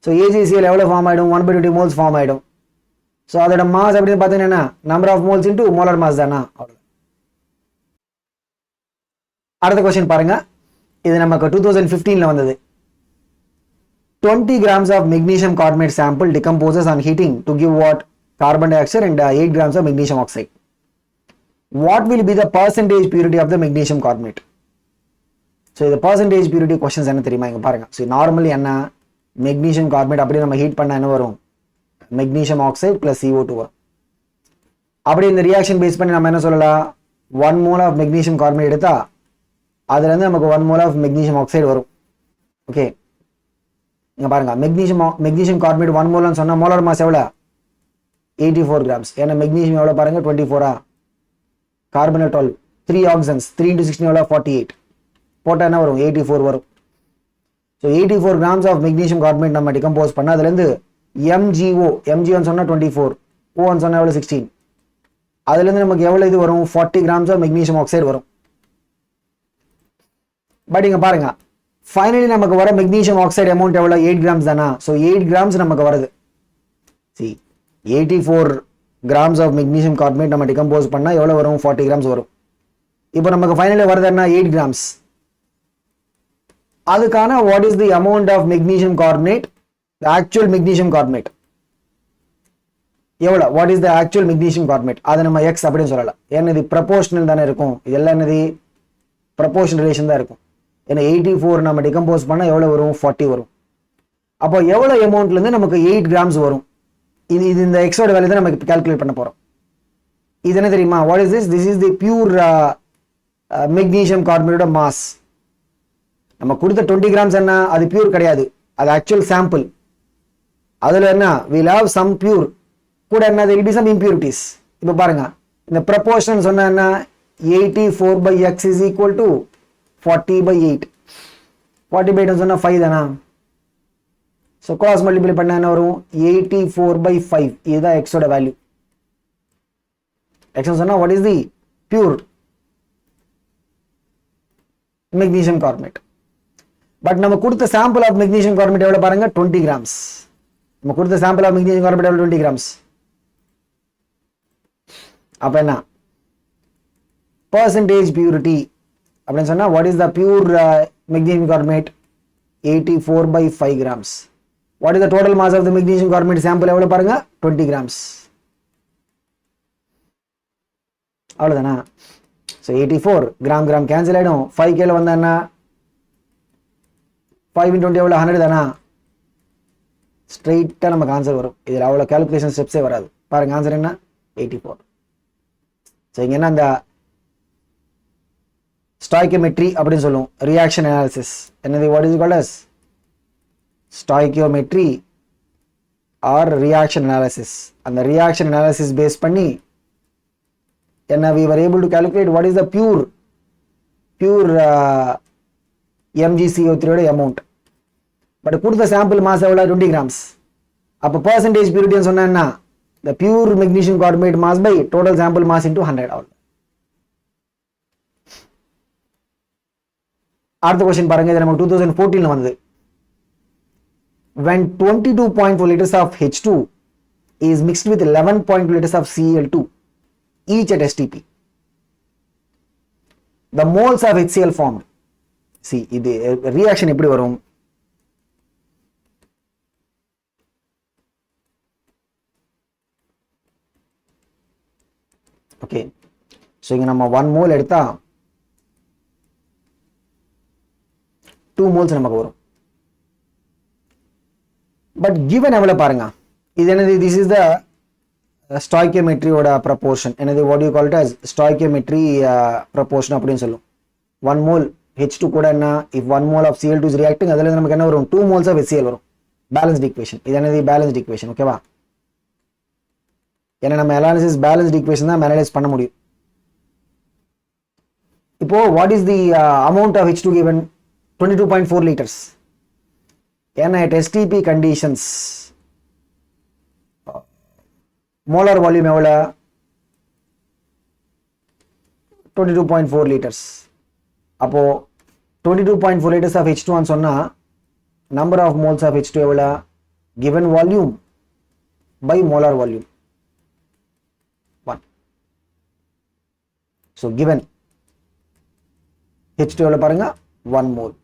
A: ஸோ AgCl எவ்வளோ ஃபார்ம் ஆகிடும், 1 by 20 மோல்ஸ் ஃபார்ம் ஆகிடும். ஸோ அதோட மாஸ் அப்படின்னு பார்த்தீங்கன்னா number of moles into molar mass தானா. அடுத்த கொஸ்டின் பாருங்க, இது நமக்கு 2015 வந்தது. 20 grams of magnesium carbonate sample decomposes on heating to give what, carbon dioxide and 8 grams of magnesium oxide. What will be the percentage purity of the magnesium carbonate? So the percentage purity questions என்ன தெரியுமா, இங்க பாருங்க. So normally என்ன, magnesium carbonate அப்படி நம்ம ஹீட் பண்ணா என்ன வரும், magnesium oxide plus CO2 வரும். அப்படி இந்த ரியாக்ஷன் பேஸ் பண்ணி நம்ம என்ன சொல்லலாம், 1 mole of magnesium carbonate எடுத்தா அதுல இருந்து நமக்கு 1 mole of magnesium oxide வரும். ஓகே, இங்க பாருங்க, magnesium carbonate 1 mole ன்னு சொன்னா மோலார் மாஸ் எவ்வளவு, 84 grams. ஏன்னா magnesium எவ்வளவு பாருங்க, 24, கார்பனேட் 12, 3 ஆக்சிஜன்ஸ், 3 into 16 எவ்வளவு, 48 போட்டா என்ன வரும், 84 வரும். So 84 grams of magnesium carbonate நம்ம டிகம்போஸ் பண்ணா அதுல இருந்து MgO சொன்னா 24, O சொன்னா எவ்வளவு 16, அதுல இருந்து நமக்கு எவ்வளவு இது வரும், 40 grams of magnesium oxide வரும். பட் இங்க பாருங்க, ஃபைனலி நமக்கு வர மெக்னீசியம் ஆக்சைடு அமௌண்ட் எவ்வளவு, 8 grams தானா. ஸோ 8 grams நமக்கு வருது. C 84 grams of magnesium carbonate நம்ம டிகம்போஸ் பண்ணா எவ்வளவு வரும், 40 grams வரும். இப்போ நமக்கு ஃபைனலில் வருதுன்னா 8 grams. அதுக்கான what is the amount of magnesium carbonate, the actual magnesium carbonate எவ்வளோ, what is the actual magnesium carbonate, அதை நம்ம எக்ஸ் அப்படின்னு சொல்லலாம். ஏன்னா இது ப்ரப்போர்ஷனல் தானே இருக்கும், இதெல்லாம் என்னது ப்ரப்போர்ஷன் ரிலேஷன் தான் இருக்கும். ஏன்னா 84 நம்ம டிகம்போஸ் பண்ணால் எவ்வளோ வரும், 40 வரும். அப்போ எவ்வளோ அமௌண்ட்லேருந்து நமக்கு 8 grams வரும், இது இந்த எக்ஸோட வேல்யூ தான் நமக்கு கால்குலேட் பண்ண போகிறோம். இது என்ன தெரியுமா, what is this, this is the pure magnesium கார்பனேட்டோட மாஸ். நம்ம கொடுத்த 20 grams என்ன, அது பியூர் கிடையாது, அது ஆக்சுவல் சாம்பிள். அதில் என்ன we'll have some pure, கூட என்ன there will be some impurities. இப்போ பாருங்க, இந்த ப்ரப்போர்ஷன் சொன்னா என்ன, 84/x is equal to 40/8. 40/8 சொன்னா 5 தானா, ஸோ கிராஸ் மல்டிப்ளை பண்ண என்ன வரும், 84/5. இதுதான் எக்ஸோட வேல்யூ. எக்ஸ் சொன்னா what is the pure magnesium carbonate. But நம்ம கொடுத்த சாம்பிள் ஆஃப் மெக்னீசியம் கார்பனேட் எவ்வளோ பாருங்க, 20 grams. நம்ம கொடுத்த சாம்பிள் ஆஃப் மெக்னீசியம் கார்பனேட் எவ்வளோ, 20 grams. அப்போ என்ன பர்சன்டேஜ் பியூரிட்டி அப்படின்னு சொன்னா, what is the pure magnesium carbonate, 84/5 grams. What is the total mass of the magnesium carbonate sample எவ்வளோ பாருங்க, 20 grams. அவ்வளோதானா, ஸோ 84 கிராம் கேன்சல் ஆகிடும். 5 kg வந்தா 5 × 20 எவ்வளோ, 100 தானா, ஸ்ட்ரெயிட்டாக நமக்கு ஆன்சர் வரும். இதில் அவ்வளோ கால்குலேஷன் ஸ்டெப்ஸே வராது. பாருங்க ஆன்சர் என்ன, 84. ஸோ இங்கே என்ன, அந்த ஸ்டாய்கியோமெட்ரி அப்படின்னு சொல்லுவோம், ரியாக்ஷன் அனாலிசிஸ். என்னது, what is called as stoichiometry or reaction analysis. அந்த ரியாக்ஷன் அனாலிசிஸ் பேஸ் பண்ணி என்ன we were able to calculate what is the pure MgCO3 amount. But கொடுத்த சாம்பிள் மாஸ் எவ்வளோ, 20 grams. அப்போ பர்சன்டேஜ் பியூரிட்டின்னு சொன்னா என்ன, the pure magnesium carbonate mass by total sample mass into 100. அவ்வளோ. அடுத்த கொஸ்டின் பாருங்க, இது நம்ம 2014 வந்தது. when 22.4 liters of H2 is mixed with 11.2 liters of Cl2 each at STP, the moles of HCl formed. See, இது reaction எப்படி வரும், ஓகே. ஸோ இங்கே நம்ம 1 mole எடுத்தா 2 moles நமக்கு வரும். பட் கிவன் எவ்வளோ பாருங்க, இது என்னது, திஸ் இஸ் த ஸ்டாய்கியோமெட்ரியோட ப்ரப்போர்ஷன். என்னது, what you call it as stoichiometry proportion அப்படின்னு சொல்லும். 1 mole H2 கூட என்ன, if 1 mole of Cl2 is reacting, அதில் நமக்கு என்ன வரும், 2 moles of HCl வரும். Balanced equation. இது என்னது, பேலன்ஸ்ட் ஈக்குவேஷன். ஓகேவா, ஏன்னா நம்ம அனாலிசிஸ் பேலன்ஸ்ட் ஈக்குவேஷன் தான் அனலைஸ் பண்ண முடியும். இப்போ what is the amount of H2 given, 22.4 liters. ஏன்னா at STP conditions molar volume எவ்வளோ, 22.4 liters. அப்போ 22.4 liters of H2 சொன்னா number of moles of H2 எவ்வளோ, given volume by molar volume 1. so given H2 எவ்வளோ பாருங்க, 1 mole.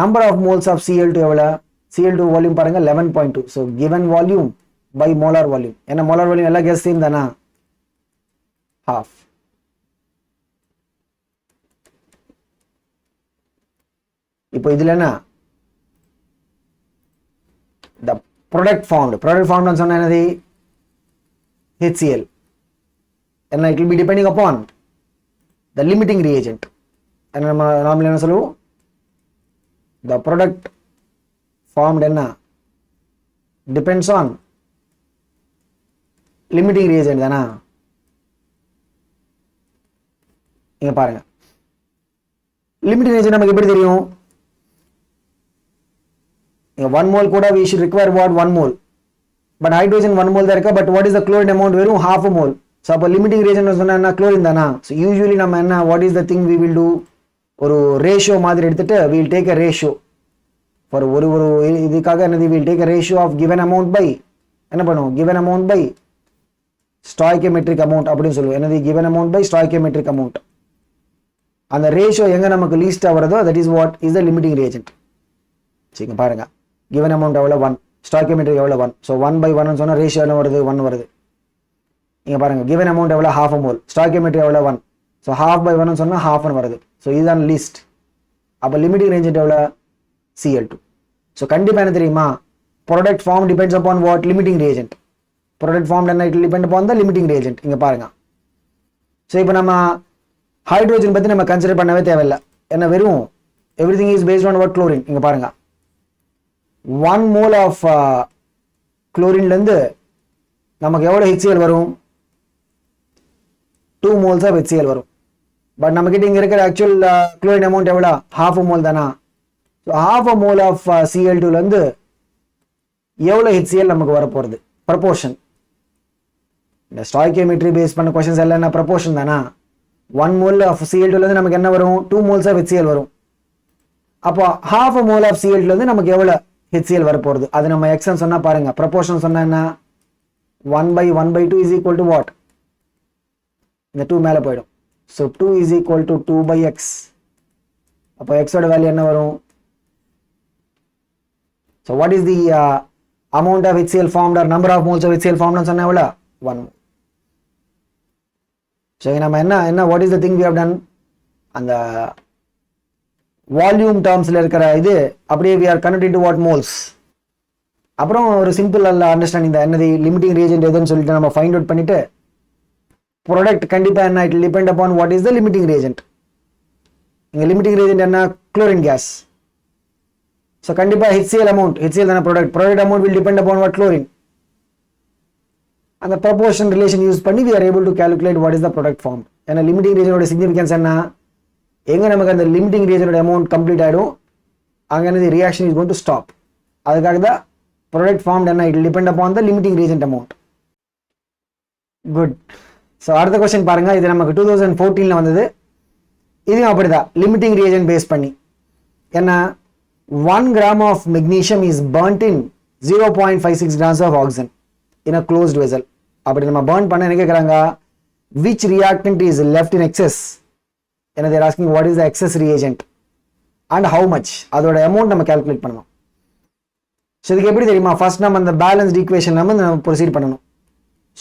A: number of moles of Cl2 எவ்வளோ, Cl2 volume பாருங்க 11.2. so given volume by molar volume, ஏன்னா molar volume எல்லா கேஸ் சேம் தானா, half. இப்போ இதுல என்ன, the product formed சொன்னா என்னது, HCl. and it will be depending upon the limiting reagent. and நம்ம நார்மலி என்ன சொல்லுவோம், the product formed என்ன depends on limiting reagent தானா. இங்க பாருங்க, limiting reagent நமக்கு எப்படி தெரியும், 1 mole கூட we should require what, 1 mole. but hydrogen 1 mole தான் இருக்கா, but what is the chlorine amount, வெறும் half a mole. so அப்போ limiting reagent சொன்னா என்ன, chlorine தானா. so usually நம்ம என்ன, what is the thing we will do, ஒரு ரேஷியோ மாதிரி எடுத்துட்டு we will take a ratio for ஒரு இதுக்காக என்னது, we will take a ratio of given amount by என்ன பண்ணுவோம், given amount by stoichiometric amount அப்படின்னு சொல்லுவோம். என்னது given amount by stoichiometric amount. அந்த ரேஷியோ எங்க நமக்கு least ஆகிறதோ that is what is the limiting reagent. சரிங்க பாருங்க, given amount எவ்வளோ 1, ஸ்டாய்கியோமெட்ரிக் எவ்வளோ 1. ஸோ 1/1 சொன்னால் ரேஷியோ என்ன வருது 1 வருது. இங்கே பாருங்க given amount எவ்வளோ half a mole, ஸ்டாய்கியோமெட்ரிக் எவ்வளோ 1. ஸோ 1/2 சொன்னால் 1/2 வருது. ஸோ இதுதான் லீஸ்ட். அப்போ லிமிட்டிங் ரேஞ்சன்ட் எவ்வளோ Cl2. ஸோ கண்டிப்பாக என்ன தெரியுமா, product form depends upon what limiting reagent. Product form என்ன it depend upon the limiting reagent. இங்கே பாருங்க. ஸோ இப்போ நம்ம ஹைட்ரோஜன் பற்றி நம்ம கன்சிடர் பண்ணவே தேவையில்லை. என்ன வெறும் every thing is based on what chlorine. இங்கே பாருங்க 1 mole ஆஃப் குளோரின்லேருந்து நமக்கு எவ்வளோ HCl வரும், 2 moles ஆஃப் HCl வரும். பட் நம்மக்கிட்ட இங்கே இருக்கிற ஆக்சுவல் குளோரின் அமௌண்ட் எவ்வளோ, 1/2 mole தானா. ஸோ 1/2 mole ஆஃப் Cl2லேருந்து எவ்வளோ HCl நமக்கு வரப்போகிறது, ப்ரப்போர்ஷன். இந்த ஸ்டாய்கியோமெட்ரி பேஸ் பண்ண கொஸ்டின்ஸ் எல்லாம் என்ன ப்ரப்போர்ஷன் தானா. 1 mole ஆஃப் Cl2லேருந்து நமக்கு என்ன வரும், 2 moles ஆஃப் HCl வரும். அப்போ 1/2 mole ஆஃப் Cl2லேருந்து நமக்கு எவ்வளோ HCl வரப்போகிறது, அது நம்ம எக்ஸ்ன்னு சொன்னால் பாருங்க. ப்ரப்போர்ஷன் சொன்னால் என்ன, 1/1/2 இஸ் ஈக்குவல் டு வாட், இந்த 2 மேலே போயிடும். So 2 is equal to 2/x. அப்போ எக்ஸோட வேல்யூ என்ன வரும். So what is the amount of HCl formed or number of moles of HCl formed சொன்னா எவ்வளோ 1 mole. ஸோ நம்ம என்ன what is the thing we have done, அந்த வால்யூம் டேர்ம்ஸில் இருக்கிற இது அப்படியே we are converted into what moles. அப்புறம் ஒரு சிம்பிள் அண்டர்ஸ்டாண்டிங் தான், என்னது லிமிட்டிங் ரீஜென்ட் எதுன்னு சொல்லிட்டு நம்ம ஃபைண்ட் அவுட் பண்ணிட்டு ப்ராடக்ட் கண்டிப்பாக என்ன it depend upon what is the limiting Regent. இங்கே லிமிட்டிங் ரீஜென்ட் என்ன, குளோரின் கேஸ். ஸோ கண்டிப்பாக HCl அமௌண்ட், HCl தானே product amount will depend upon what chlorine. அந்த ப்ரொபோர்ஷன் ரிலேஷன் யூஸ் பண்ணி we are able to calculate what is the product formed. ஏன்னா லிமிட்டிங் ரீஜனோட சிக்னிஃபிகன்ஸ் என்ன, எங்கே நமக்கு அந்த லிமிட்டிங் ரீஜனோட அமௌண்ட் கம்ப்ளீட் ஆகிடும் அங்கே என்னது reaction is going to stop. அதுக்காக தான் ப்ராடக்ட் ஃபார்ம்ட் என்ன it depend upon the limiting Regent amount. Good. So அடுத்த கொஸ்டின் பாருங்க, இது நமக்கு 2014 வந்தது. இதுவும் அப்படிதான் லிமிட்டிங் ரீஜென்ட் பேஸ் பண்ணி. என்ன, 1 gram of magnesium is burnt in 0.56 grams of oxygen in a closed vessel. அப்படி நம்ம burn பண்ண என்ன கேட்குறாங்க, which reactant is left in excess. என்ன they are asking what is the excess reagent and how much, அதோட amount நம்ம calculate பண்ணணும். ஸோ இதுக்கு எப்படி தெரியுமா, ஃபர்ஸ்ட் நம்ம அந்த பேலன்ஸ்ட் ஈக்குவேஷன் நம்ம ப்ரொசீட் பண்ணணும்.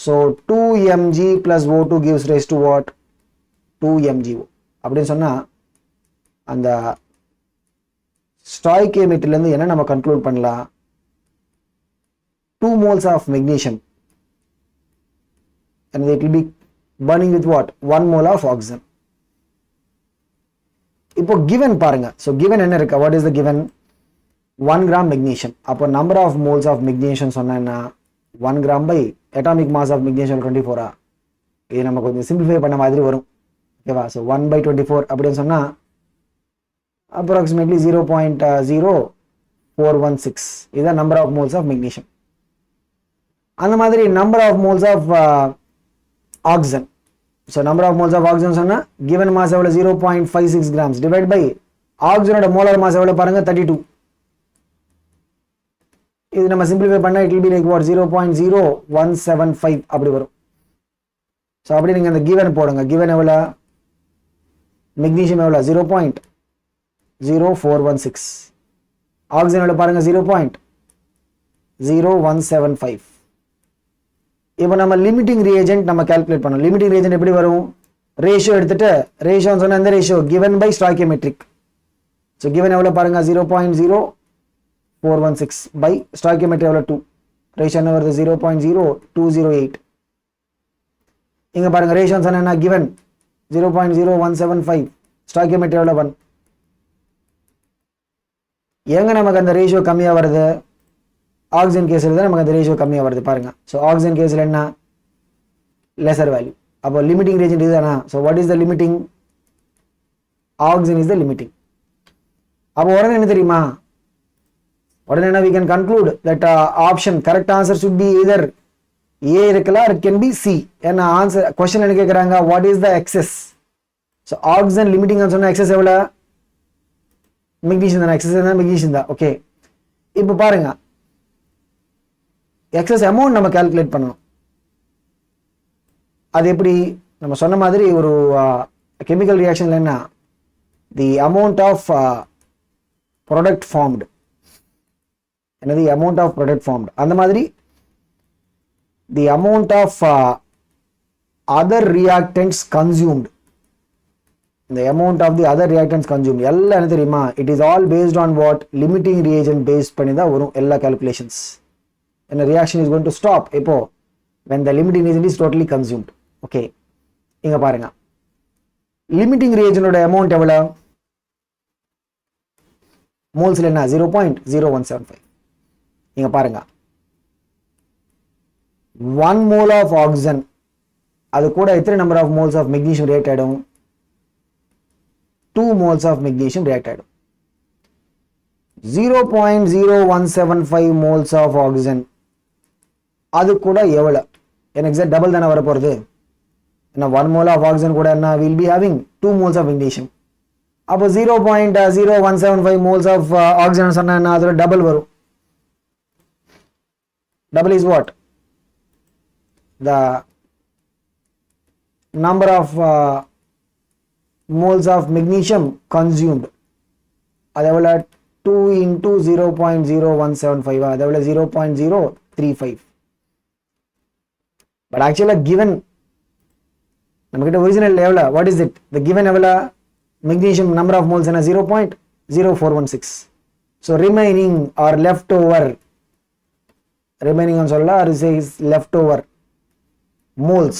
A: So 2mg plus O2 gives rise to what, 2mgO அப்படின்னு சொன்னால் அந்த ஸ்டாய்கியோமெட்ரிலேருந்து என்ன நம்ம கன்க்ளூட் பண்ணலாம், 2 moles of magnesium and it will be burning with what, 1 mole of oxygen. இப்போ given பாருங்க. ஸோ given என்ன இருக்கு, what is the given, 1 gram magnesium. அப்போ number of moles of magnesium சொன்னா என்ன, 1 gram by atomic mass of magnesium 24. இது நம்ம கொஞ்சம் சிம்பிளிஃபை பண்ண மாதிரி வரும், ஓகேவா. ஸோ 1/24 அப்படின்னு சொன்னால் approximately 0.0416 இதுதான் number of moles of magnesium. அந்த மாதிரி number of moles of oxygen. So number of moles of oxygen சொன்னால் கிவன் மாஸ் எவ்வளோ 0.56 grams டிவைட் பை ஆக்சிஜனோட மோலார் மாஸ் எவ்வளோ பாருங்க 32. இது நம்ம சிம்பிளிஃபை பண்ணால் it will be like what 0.0175 அப்படி வரும். ஸோ அப்படி நீங்கள் அந்த கிவன் போடுங்க. கிவன் எவ்வளோ, மெக்னீஷியம் எவ்வளோ 0.0416, ஆக்சிஜனோட பாருங்க 0.0175. இப்போ நம்ம லிமிட்டிங் ரியேஜென்ட் நம்ம கால்குலேட் பண்ணோம். லிமிட்டிங் ரியேஜென்ட் எப்படி வரும், ரேஷியோ எடுத்துட்டு ரேஷியோன்னு சொன்ன எந்த ratio, given by stoichiometric. So given எவ்வளோ பாருங்க 0.0416 பை ஸ்டாய்கியோமெட்ரி எவ்வளோ 2, ரேஷியோ என்ன வருது 0.0208. இங்கே பாருங்க ரேஷியோன்னு சொன்ன என்ன, கிவன் 0.0175, ஸ்டாய்கியோமெட்ரி எவ்வளோ 1. எங்க நமக்கு அந்த ரேஷியோ கம்மியாக வருது, ஆக்சிஜன் கேஸில் தான் நமக்கு அந்த ரேஷியோ கம்மியாக வருது பாருங்க. ஸோ ஆக்சிஜன் கேஸில் என்ன, லெசர் வேல்யூ. அப்போ லிமிட்டிங் ரேஜென்ட் இதுதானா. So what is the limiting, oxygen is the limiting. அப்போ உடனே என்ன தெரியுமா, உடனே என்ன we can conclude that option correct answer should be either A இருக்கலாம் or it can be C. ஏன்னா ஆன்சர் கொஸ்டின் என்ன கேட்குறாங்க, what is the excess. So oxygen limiting சொன்ன எக்ஸஸ் எவ்வளோ, மெக்னீஷியம் தானே, எக்ஸஸ் தான் மெக்னீஷியம் தான். ஓகே, இப்போ பாருங்க எக்ஸஸ் அமௌண்ட் நம்ம கால்குலேட் பண்ணணும். அது எப்படி நம்ம சொன்ன மாதிரி ஒரு கெமிக்கல் ரியாக்ஷன்ல என்ன the amount of product formed என்னது அமௌண்ட் ஆஃப் ப்ராடக்ட் ஃபார்ம்டு அந்த மாதிரி the amount of other reactants consumed the amount of the other reactants consumed எல்லாம் என்ன தெரியுமா it is all based on what limiting reagent based பண்ணி தான் வரும் எல்லா calculations and the reaction is going to stop இப்போ when the limiting reagent is totally consumed okay இங்க பாருங்க limiting reagent ஓட amount எவ்வளவு moles என்ன 0.0175 இங்க பாருங்க 1 mole of oxygen அது கூட எத்தனை number of moles of magnesium react ஆயிடும் 2 moles of magnesium react ஆயிடும் 0.0175 moles of oxygen அது கூட எவ்வளவு எனக்கு எக்ஸாக்ட் டபுள் தானே வர போறது என்ன 1 mole of oxygen கூட என்ன will be having 2 moles of magnesium அப்போ 0.0175 moles of oxygen சொன்னா என்ன அதோட டபுள் வரும் double is what the number of moles of magnesium consumed அது எவ்வளவு 2 into 0.0175 அது எவ்வளவு 0.035 but actually given நமக்கிட்ட ஒரிஜினல் எவ்வளவு what is it the given எவ்வளவு magnesium number of moles என்ன 0.0416 so remaining or leftover remaining on சொல்லலாம் or is leftover moles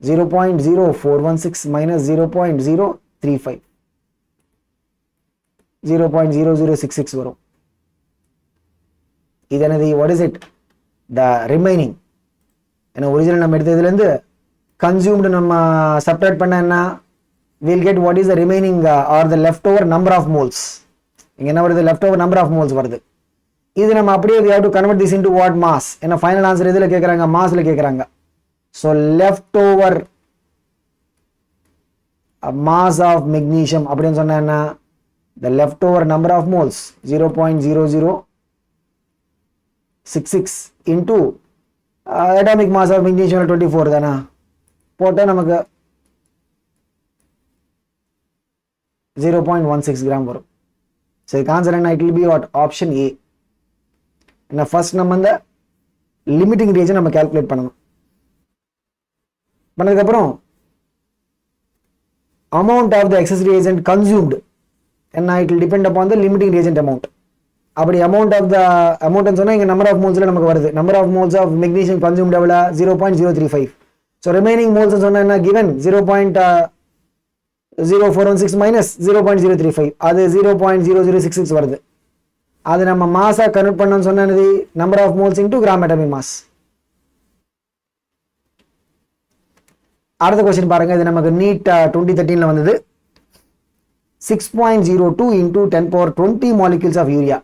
A: 0.0416 minus 0.035 0.0066 வரும் இது என்னது what is it the remaining என்ன ஒரிஜினல் நம்ம எடுத்ததுல இருந்து consumed நம்ம சப்ட்ராக்ட் பண்ணா என்ன we'll get what is the remaining or the leftover number of moles இங்க என்ன வருது leftover number of moles வருது இது நம்ம அப்படியே we have to convert this into what mass என்ன ஃபைனல் ஆன்சர் எதுல கேக்குறாங்க மாஸ்ல கேக்குறாங்க so leftover mass of magnesium அப்படினு சொன்னா என்ன the leftover number of moles 0.0066 into atomic mass of magnesium 24 தானா போட்டா நமக்கு 0.16 gram வரும் so the answer என்ன it will be what option A என்ன first நம்ம அந்த limiting reagent நம்ம calculate பண்ணணும் பண்ணதுக்கு அப்புறம் amount of the excess reagent consumed and it will depend upon the limiting reagent amount அப்படி amount of the amount ன்னு சொன்னா இங்க number of moles ல நமக்கு வருது number of moles of magnesium consumed எவ்வளவு 0.035 so remaining moles ன்னு சொன்னா என்ன given 0.0416 minus 0.035 அது 0.0066 வருது அது நம்ம மாஸா கன்வர்ட் பண்ணனும் சொன்னா என்னது number of moles into gram atomic mass அடுத்த क्वेश्चन பாருங்க இது நமக்கு நீட் 2013 ல வந்தது 6.02 into 10 power 20 molecules of urea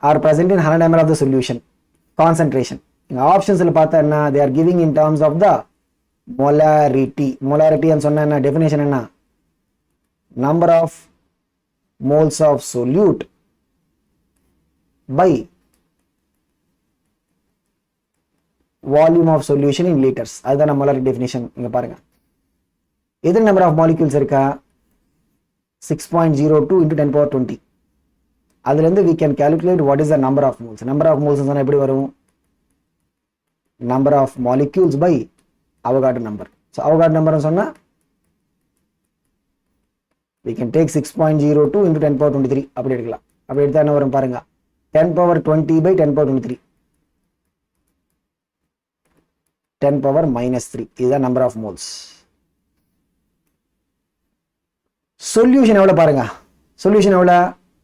A: are present in 100 ml of the solution concentration இந்த ஆப்ஷன்ஸ்ல பார்த்தா என்ன they are giving in terms of the molarity ன்னு சொன்னா என்ன டெஃபினிஷன் என்ன number of moles of solute by volume of solution in liters அதுதான் molarity definition இங்க பாருங்க எத்தனை number of molecules இருக்கா 6.02 into 10 power 20 அதுல இருந்து we can calculate what is the number of moles சொன்னா எப்படி வரும் number of molecules by Avogadro number so Avogadro number சொன்னா we can take 6.02 into 10 power 23 அப்படி எடுக்கலாம் அப்படி எடுத்தா என்ன வரும் பாருங்க 10 power 20 by 10 power 23 10 power minus 3 இதுதான் number of moles solution எவ்வளவு பாருங்க solution எவ்வளவு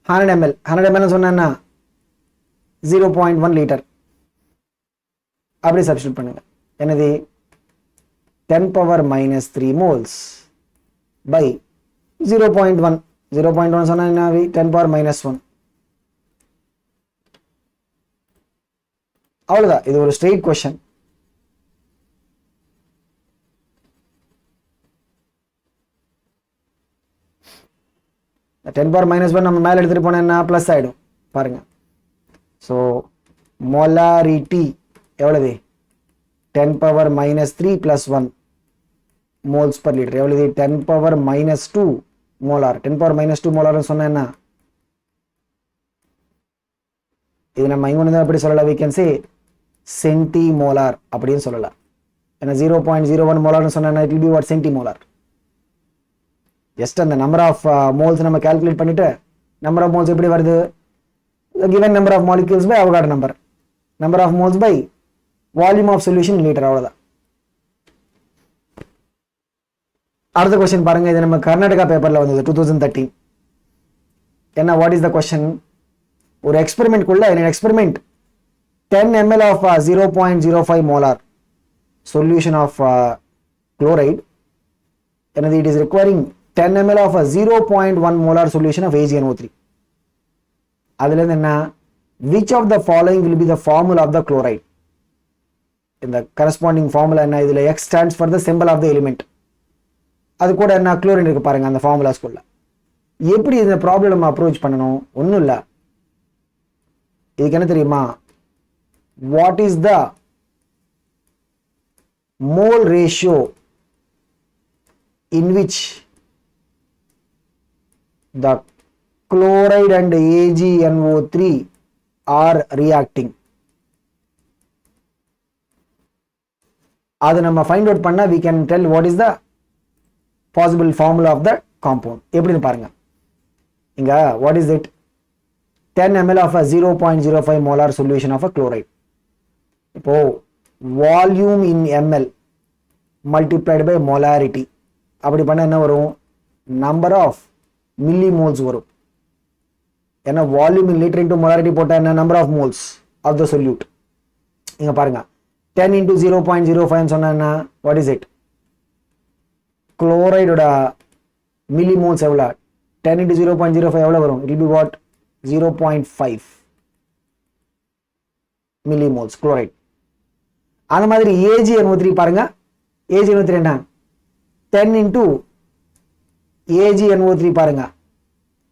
A: 100 ml 100 ml சொன்னா என்ன 0.1 liter அப்படி சப்ஸ்டிட்யூட் பண்ணுங்க என்னது 10 power minus 3 moles by 0.1 சொன்னா என்ன 10 power minus 1 அவ்வளவுதான் இது ஒரு straight question the 10 power minus 1 நம்ம மேல எடுத்துட்டு போனா என்ன பிளஸ் ஆயிடும் பாருங்க so molarity எவ்வளவு 10 power minus 3 plus 1 moles per liter. எவ்வளவு இது 10 power minus 2 molar. 10 power minus 2 molar சொன்னா என்ன? இது நம்ம இங்க வந்து எப்படி சொல்லலாம்? We can say centimolar அப்படின்னு சொல்லலாம். ஏன்னா 0.01 molar சொன்னா it will be what? Centimolar. Just அந்த நம்பர் ஆஃப் மோல்ஸ் நம்ம கால்குலேட் பண்ணிட்டு நம்பர் ஆஃப் மோல்ஸ் எப்படி வருது? given number of molecules by Avogadro number of moles by volume of solution in liter. அவ்வளவுதான். அடுத்த क्वेश्चन பாருங்க. இது நம்ம கர்நாடகா பேப்பர்ல வந்தது 2013. என்ன what is the question? ஒரு எக்ஸ்பெரிமெண்ட் குள்ள in an experiment 10 ml of 0.05 molar solution of chloride, and it is requiring 10 ml of 0.1 molar solution of AgNO3. அதுல இருந்து என்ன? which of the following will be the formula of the chloride? இந்த corresponding formula என்ன? இதுல X stands for the symbol of the element. அது கூட என்ன chlorine இருக்கு பாருங்க அந்த ஃபார்முலாஸ் குள்ள. எப்படி இந்த ப்ராப்ளம் நம்ம அப்ரோச் பண்ணனும்? ஒண்ணும் இல்ல. இதுக்கு என்ன தெரியுமா? what is the mole ratio in which the chloride and AgNO3 are reacting? அது நம்ம ஃபைண்ட் அவுட் பண்ணா we can tell what is the possible formula of the compound. எப்படின்னு பாருங்க. இங்க what is it? 10 ml of a 0.05 molar solution of a chloride. இப்போ volume in ml multiplied by molarity. அப்படி பண்ணா என்ன வரும்? number of millimoles வரும். ஏன்னா volume in liter into molarity போட்டா என்ன? number of moles of the solute. இங்க பாருங்க 10 into 0.05 சொன்னா என்ன? what is it? chloride ஓட millimoles எவ்வளவு? 10 into 0.05 எவ்வளவு வரும்? it will be what? 0.5 millimoles chloride. அந்த மாதிரி AgNO3 பாருங்க. AgNO3 என்ன? 10 into AgNO3 பாருங்க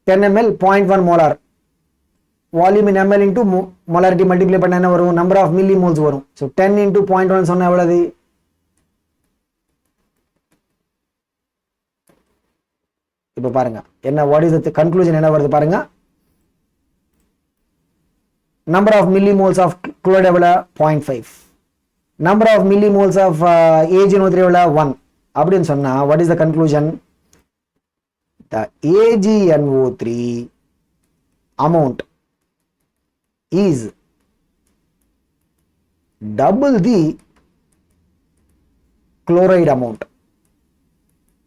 A: 10 ml 0.1 molar. volume in ml into molarity multiply பண்ணா என்ன வரும்? number of millimoles வரும். so 10 into 0.1 சொன்னா எவ்வளவு? இப்போ பாருங்க என்ன what is the conclusion என்ன வருது பாருங்க. number of millimoles of chloride எவ்வளவு? 0.5. number of millimoles of AgNO3 எவ்வளவு? 1. அப்படின்னு சொன்னா what is the conclusion? the AgNO3 amount is double the chloride amount.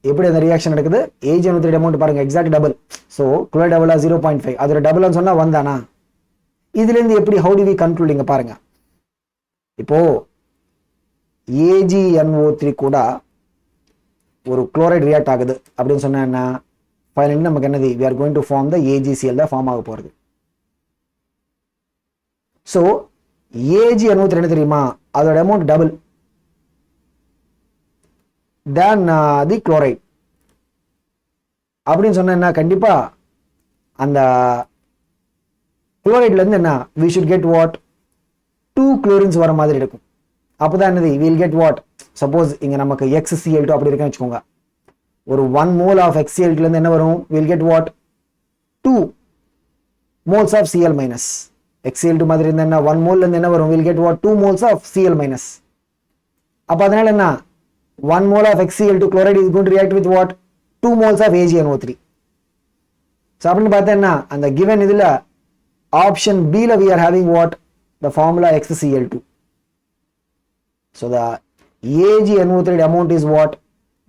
A: எப்படி அந்த ரியாக்ஷன் நடக்குது? AgNO3 amount பாருங்க எக்ஸாக்ட் டபுள். சோ chloride எவ்வளவு? 0.5. அதோட டபுள் ன்னு சொன்னா 1 தானா? இதுல இருந்து எப்படி how do we conclude? இங்க பாருங்க. இப்போ AgNO3 கூட ஒரு chloride react ஆகுது அப்படின்னு சொன்னா என்ன? ஃபைனலி நமக்கு என்னது? we are going to form the AgCl தான் ஃபார்ம் ஆக போறது. சோ AgNO3 என்ன தெரியுமா? அதோட amount double than the chloride. அப்படின்னு சொன்னா என்ன? கண்டிப்பா அந்த குளோரைட்ல இருந்து என்ன? we should get what? 2 chlorines வர மாதிரி இருக்கும். அப்பதான் என்னது? we will get what? suppose இங்க நமக்கு XCl2 அப்படி இருக்குன்னு வெச்சுக்கோங்க. ஒரு 1 mole of XCl2 ல இருந்து என்ன வரும்? we will get what? 2 moles of Cl minus. XCl2 மாதிரி இருந்தா என்ன? 1 mole ல இருந்து என்ன வரும்? we will get what? 2 moles of Cl minus. அப்ப அதனால என்ன? 1 mole of XCl2 chloride is going to react with what? 2 moles of AgNO3. so அப்படின்னு பார்த்தா என்ன? அந்த given இதுல option B la we are having what? the formula XCl2. so the AgNO3 amount is what?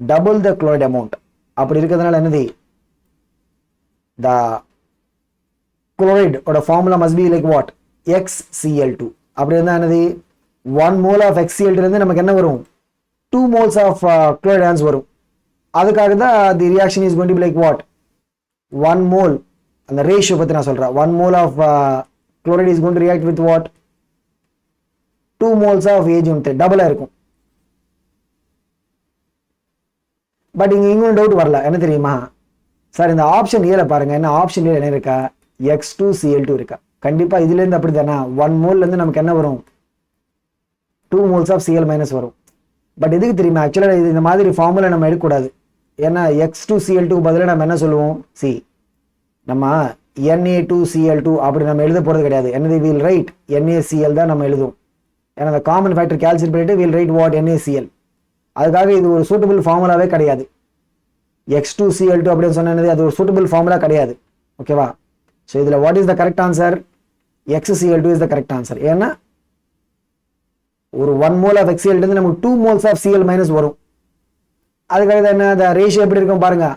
A: double the chloride amount. அப்படி இருக்கிறதுனால என்னது? the chloride or the formula must be like what? XCl2. அப்படி இருந்தா என்னது? 1 mole of XCl2 இருந்து நமக்கு என்ன வரும்? 2 moles of chloride ions வரும். அதுக்காக தான் the reaction is going to be like what? 1 mole. அந்த ரேஷியோ பத்தி நான் சொல்றேன். 1 mole of chloride is going to react with what? 2 moles of AgNO3. டபுளா இருக்கும். பட் இங்க இன்னொரு டவுட் வரல. என்ன தெரியுமா? சார் இந்த ஆப்ஷன் ஏல பாருங்க. என்ன ஆப்ஷன் ஏல என்ன இருக்கா? X2Cl2 இருக்கா? கண்டிப்பா இதுல இருந்து அப்படிதானா? 1 mole ல இருந்து நமக்கு என்ன வரும்? 2 moles ஆஃப் Cl மைனஸ் வரும். பட் எதுக்கு தெரியுமா, ஆக்சுவலாக இது இந்த மாதிரி ஃபார்முலா நம்ம எடுக்கக்கூடாது. ஏன்னா X2Cl2 பதிலாக நம்ம என்ன சொல்லுவோம், நம்ம Na2Cl2 அப்படி நம்ம எழுத போகிறது கிடையாது. என்னது, வில் ரைட் NaCl தான் நம்ம எழுதுவோம். ஏன்னா அந்த காமன் ஃபேக்டர் கேல்சியம் பண்ணிட்டு வில் ரைட் வாட் NaCl. அதுக்காக இது ஒரு சூட்டபிள் ஃபார்முலாவே கிடையாது. X2Cl2 அப்படின்னு சொன்னது அது ஒரு சூட்டபிள் ஃபார்முலா கிடையாது. ஓகேவா? ஸோ இதில் what is the correct answer, XCl2 is the correct answer. ஏன்னா ஒரு 1 mole ஆஃப் XCl இருந்து நமக்கு 2 moles ஆஃப் Cl மைனஸ் வரும். அதுக்காக என்ன, அந்த ரேஷியோ எப்படி இருக்கும் பாருங்க.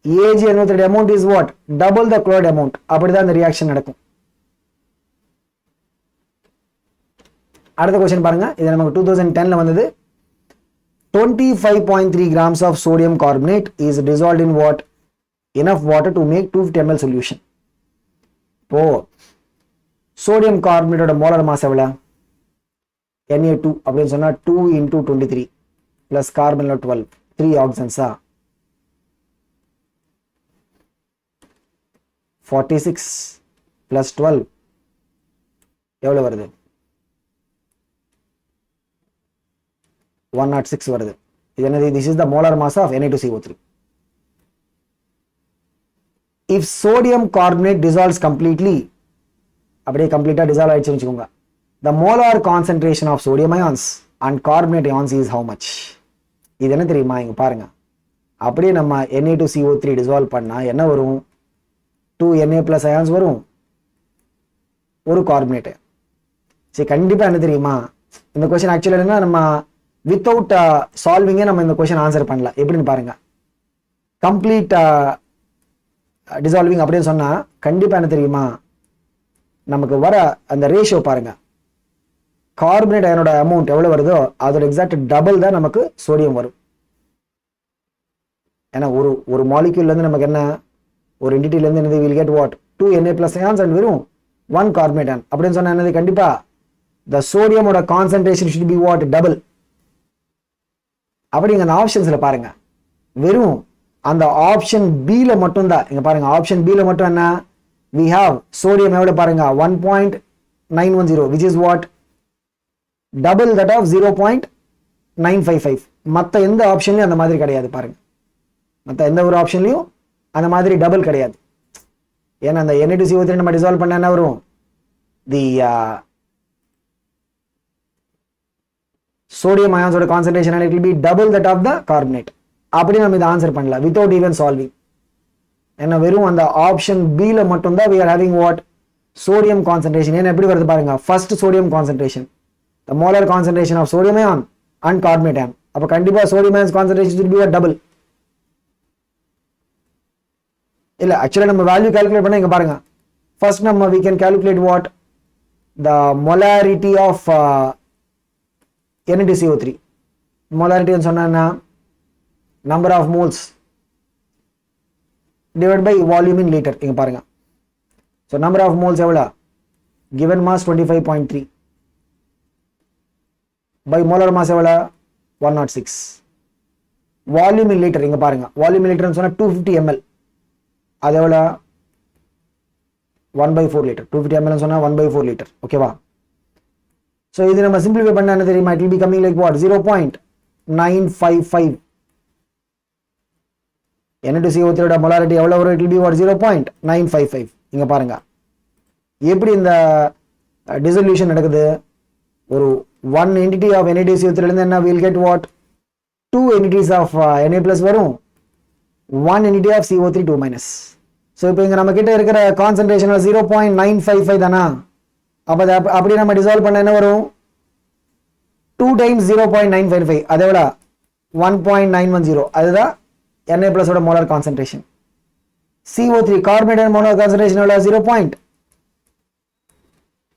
A: Ag amount is what, double the chloride amount. அப்படிதான் இந்த ரியாக்ஷன் நடக்கும். அடுத்த क्वेश्चन பாருங்க. இது நமக்கு 2010ல வந்தது. 25.3 grams of sodium carbonate is dissolved in what, enough water to make 250 ml solution. இப்போ சோடியம் கார்பனேட்டோட மோலார் மாஸ் எவ்வளவு, Na2 அப்படின்னு சொன்னா 2 into 23 plus carbon 12, 3 oxygens 46 plus 12 எவ்வளவு வருது, 106 வருது. இது என்னது, this is the molar mass of Na2CO3. if sodium carbonate dissolves completely, அப்படியே கம்ப்ளீட்டா டிசால்வ் ஆயிடுச்சுன்னு வச்சுக்கோங்க, the molar concentration of sodium ions and carbonate ions is how much. இது என்ன தெரியுமா, இங்க பாருங்க. அப்படியே நம்ம Na2CO3 டிசால்வ் பண்ணா என்ன வரும், 2Na plus ions வரும், ஒரு கார்பனேட். சரி, கண்டிப்பா என்ன தெரியுமா, இந்த क्वेश्चन ஆக்சுவலா என்ன, நம்ம வித்தவுட் சால்விங்கே நம்ம இந்த क्वेश्चन ஆன்சர் பண்ணலாம். எப்படின்னு பாருங்க. கம்ப்ளீட் டிசால்விங் அப்படின்னு சொன்னா கண்டிப்பா என்ன தெரியுமா, நமக்கு வர அந்த ரேஷியோ பாருங்க, கார்பனேட் அயனோட அமௌண்ட் எவ்வளவு வருதோ அதோட எக்ஸாக்ட் டபுள் தான் நமக்கு சோடியம் வரும். ஏன்னா ஒரு மாலிக்யூல்ல இருந்து நமக்கு என்ன, ஒரு என்டிட்டில இருந்து என்னது, will get what, 2Na plus ions and வெறும் 1 carbonate ion அப்படின்னு சொன்னா என்னது, கண்டிப்பா the sodium ஓட concentration should be what, double. அப்படிங்க அந்த ஆப்ஷன்ஸ்ல பாருங்க, வெறும் அந்த ஆப்ஷன் B ல மட்டும் தான், இங்க பாருங்க ஆப்ஷன் B ல மட்டும் என்ன, we have sodium எவ்வளவு பாருங்க, 1.910 which is what, double that of 0.955. மத்த எந்த ஆப்ஷன்லயும் அந்த மாதிரி கிடையாது பாருங்க, மத்த எந்த ஒரு ஆப்ஷன்லயும் அந்த மாதிரி டபுள் கிடையாது. ஏன்னா அந்த Na2CO3 நம்ம டிசால்வ் பண்ண என்ன வரும், தி sodium ions ஓட concentration and it will be double that of the carbonate. அப்படி நம்ம இதை ஆன்சர் பண்ணலாம் without even solving. ஏன்னா வெறும் அந்த ஆப்ஷன் B ல மட்டும் தான் we are having what, sodium concentration. ஏன்னா எப்படி வருது பாருங்க, first sodium concentration, the molar concentration of sodium ion and carbonate ion. அப்ப கண்டிப்பா sodium ions concentration should be what, double. இல்ல ஆக்சுவலா நம்ம வேல்யூ கால்குலேட் பண்ண இங்க பாருங்க, ஃபர்ஸ்ட் நம்ம we can calculate what, the molarity of Na2CO3. molarity ன்னு சொன்னா number of moles divided by volume in liter. இங்க பாருங்க, so number of moles எவ்வளவு, given mass 25.3 by molar mass எவ்வளவு, 106. volume in liter இங்க பாருங்க, volume in liter ன்னு சொன்னா 250 ml, அது எவ்வளவு, 1/4 liter. 250 ml ன்னு சொன்னா 1/4 liter. ஓகேவா? so இது நம்ம சிம்பிளிஃபை பண்ணா என்ன தெரியுமா, it will be coming like what, 0.955. Na2CO3 ஓட molarity எவ்வளவு வரும், it will be what, 0.955. இங்க பாருங்க எப்படி இந்த dissolution நடக்குது. ஒரு 1 entity of Na2CO3 இருந்து என்ன, we'll get what, 2 entities of Na plus வரும், 1 entity of CO3 2 minus. so இப்போ இங்க நம்ம கிட்ட இருக்கிற concentration 0.955 தானா, அப்ப அப்படி நம்ம டிசால்வ் பண்ண என்ன வரும், 2 times 0.955, அது எவ்வளவு, 1.910. அதுதான் Na plus ஓட molar concentration. CO3 carbonate molar concentration எவ்வளவு, 0.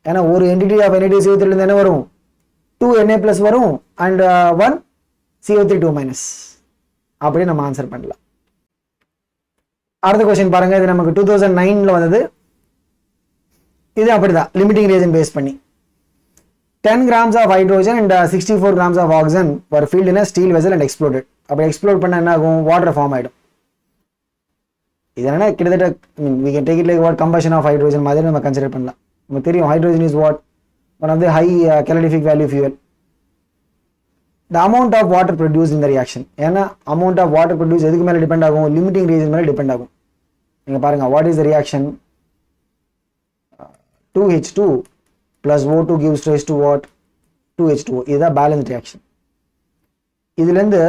A: ஏன்னா ஒரு entity of Na2CO3 இருந்து என்ன வரும், 2 Na plus வரும் and 1 CO3 2 minus. அப்படி நம்ம ஆன்சர் பண்ணலாம். அடுத்த क्वेश्चन பாருங்க, இது நமக்கு 2009ல வந்தது. இது அப்படிதான் லிமிட்டிங் ரீஜன் பேஸ் பண்ணி 10 grams of hydrogen and 64 grams of oxygen were filled in a steel vessel and exploded. அப்படி எக்ஸ்ப்ளோட் பண்ண என்ன ஆகும், வாட்டர் ஃபார்ம் ஆயிடும். இது என்ன கிட்டத்தட்ட we can take it like what, combustion of hydrogen மாதிரி நம்ம கன்சிடர் பண்ணலாம். நமக்கு தெரியும் hydrogen is what, one of the high calorific value fuel. The amount of water produced in the reaction. ஏன்னா amount of water produced எதுக்கு மேல டிபெண்ட் ஆகும்? லிமிட்டிங் ரீஜன் மேல டிபெண்ட் ஆகும். நீங்க பாருங்க, what is the reaction? 2H2 plus O2 gives rise to what? 2H2O. இதுதான் பேலன்ஸ் ரியாக்ஷன். இதுல இருந்து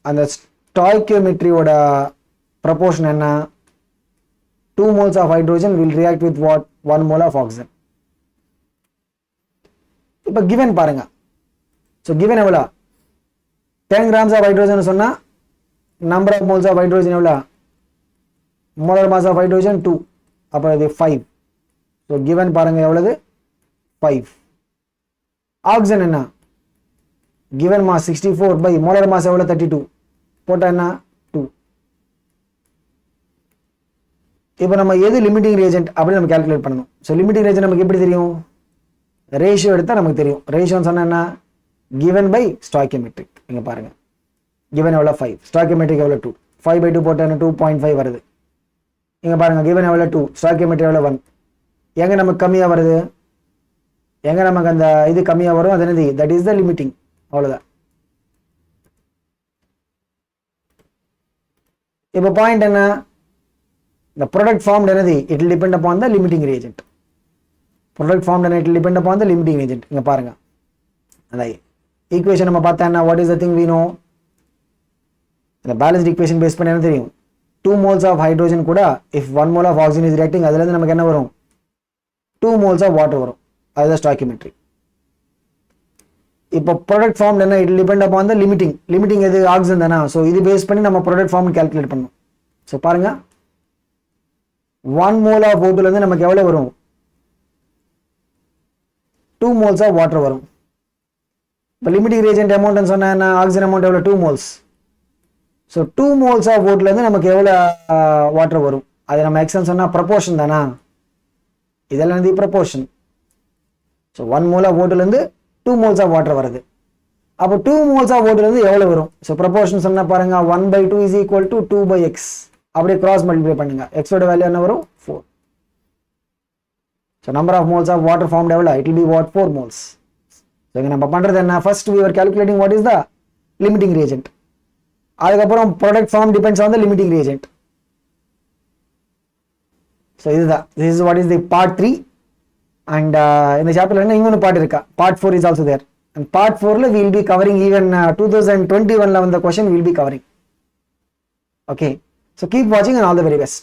A: அந்த ஸ்டாய்கியோமெட்ரியோட ப்ரொபோர்ஷன் என்ன? 2 moles of hydrogen will react with what? 1 mole of oxygen. இப்போ given பாருங்க. So given எவ்வளோ? 10 grams of hydrogen சொன்னா number of moles of hydrogen எவ்வளோ? molar mass of hydrogen 2. அப்போ இது 5. So given பாருங்க எவ்வளவு? 5. oxygen என்ன? given mass 64 by molar mass எவ்வளோ? 32. போட்டா என்ன? 2. இப்போ நம்ம எது லிமிட்டிங் ரியேஜென்ட் அப்படின்னு நம்ம கால்குலேட் பண்ணணும். ஸோ லிமிட்டிங் ரியேஜென்ட் நமக்கு எப்படி தெரியும்? ரேஷியோ எடுத்தால் நமக்கு தெரியும். ரேஷியோன்னு சொன்னா என்ன? given by stoichiometric. இங்க பாருங்க, given எவ்வளோ? 5. stoichiometric எவ்வளோ? 2. 5 by 2 போட்டா என்ன? 2.5 வருது. இங்க பாருங்க, given எவ்வளோ? 2. stoichiometric எவ்வளோ? 1. எங்க நமக்கு கம்மியா வருது? எங்க நமக்கு அந்த இது கம்மியா வரும்? அது என்னது? That is the limiting. அவ்வளவுதான். இப்போ பாயிண்ட் என்ன? the product formed என்னது? it will depend upon the limiting reagent. product formed என்ன? it will depend upon the limiting reagent. இங்க பாருங்க, அந்த ஈக்குவேஷன் நம்ம பார்த்தா என்ன? what is the thing we know? இந்த பேலன்ஸ்ட் ஈக்குவேஷன் பேஸ் பண்ணி என்ன தெரியும்? 2 moles of hydrogen கூட if 1 mole of oxygen is reacting, அதுல இருந்து நமக்கு என்ன வரும்? 2 moles of water வரும். அதுதான் ஸ்டாய்கியோமெட்ரி. இப்போ ப்ராடக்ட் ஃபார்ம் என்ன? It depend upon the limiting. Limiting எது? ஆக்சிஜன் தானா? ஸோ இது பேஸ் பண்ணி நம்ம ப்ராடக்ட் ஃபார்ம் கால்குலேட் பண்ணணும். ஸோ பாருங்க, 1 mole of O2 இருந்து நமக்கு எவ்வளவு வரும்? 2 moles of water வரும். இப்போ லிமிட்டிங் ரியேஜென்ட் அமௌண்ட் சொன்னா என்ன? ஆக்சிஜன் அமௌண்ட் எவ்வளோ? 2 moles. So 2 moles of O2 இருந்து நமக்கு எவ்வளோ வாட்டர் வரும்? அது நம்ம எக்ஸ்ன்னு சொன்னா ப்ரொபோர்ஷன் தானா? இதெல்லாம் தி proportion. So 1 mole of O2 இருந்து 2 moles of water வருது. அப்போ 2 moles of O2 இருந்து எவ்வளவு வரும்? ஸோ ப்ரொபோர்ஷன் சொன்னா பாருங்க, 1/2 is equal to 2/x. அப்படியே கிராஸ் மல்டிப்ளை பண்ணுங்க. எக்ஸோட வேல்யூ என்ன வரும்? 4. So number of moles of water formed எவ்வளோ? It will be what? 4 moles. So இங்கே நம்ம பண்றது என்ன? First we were calculating what is the limiting reagent. அதுக்கப்புறம் product form depends on the limiting reagent. So இதுதான், this is what is the part 3. and இந்த சாப்டர்ல என்ன இன்னொரு பார்ட் இருக்கா? part 4 is also there. and part 4ல we will be covering even 2021ல வந்த question we will be covering. okay, so keep watching and all the very best.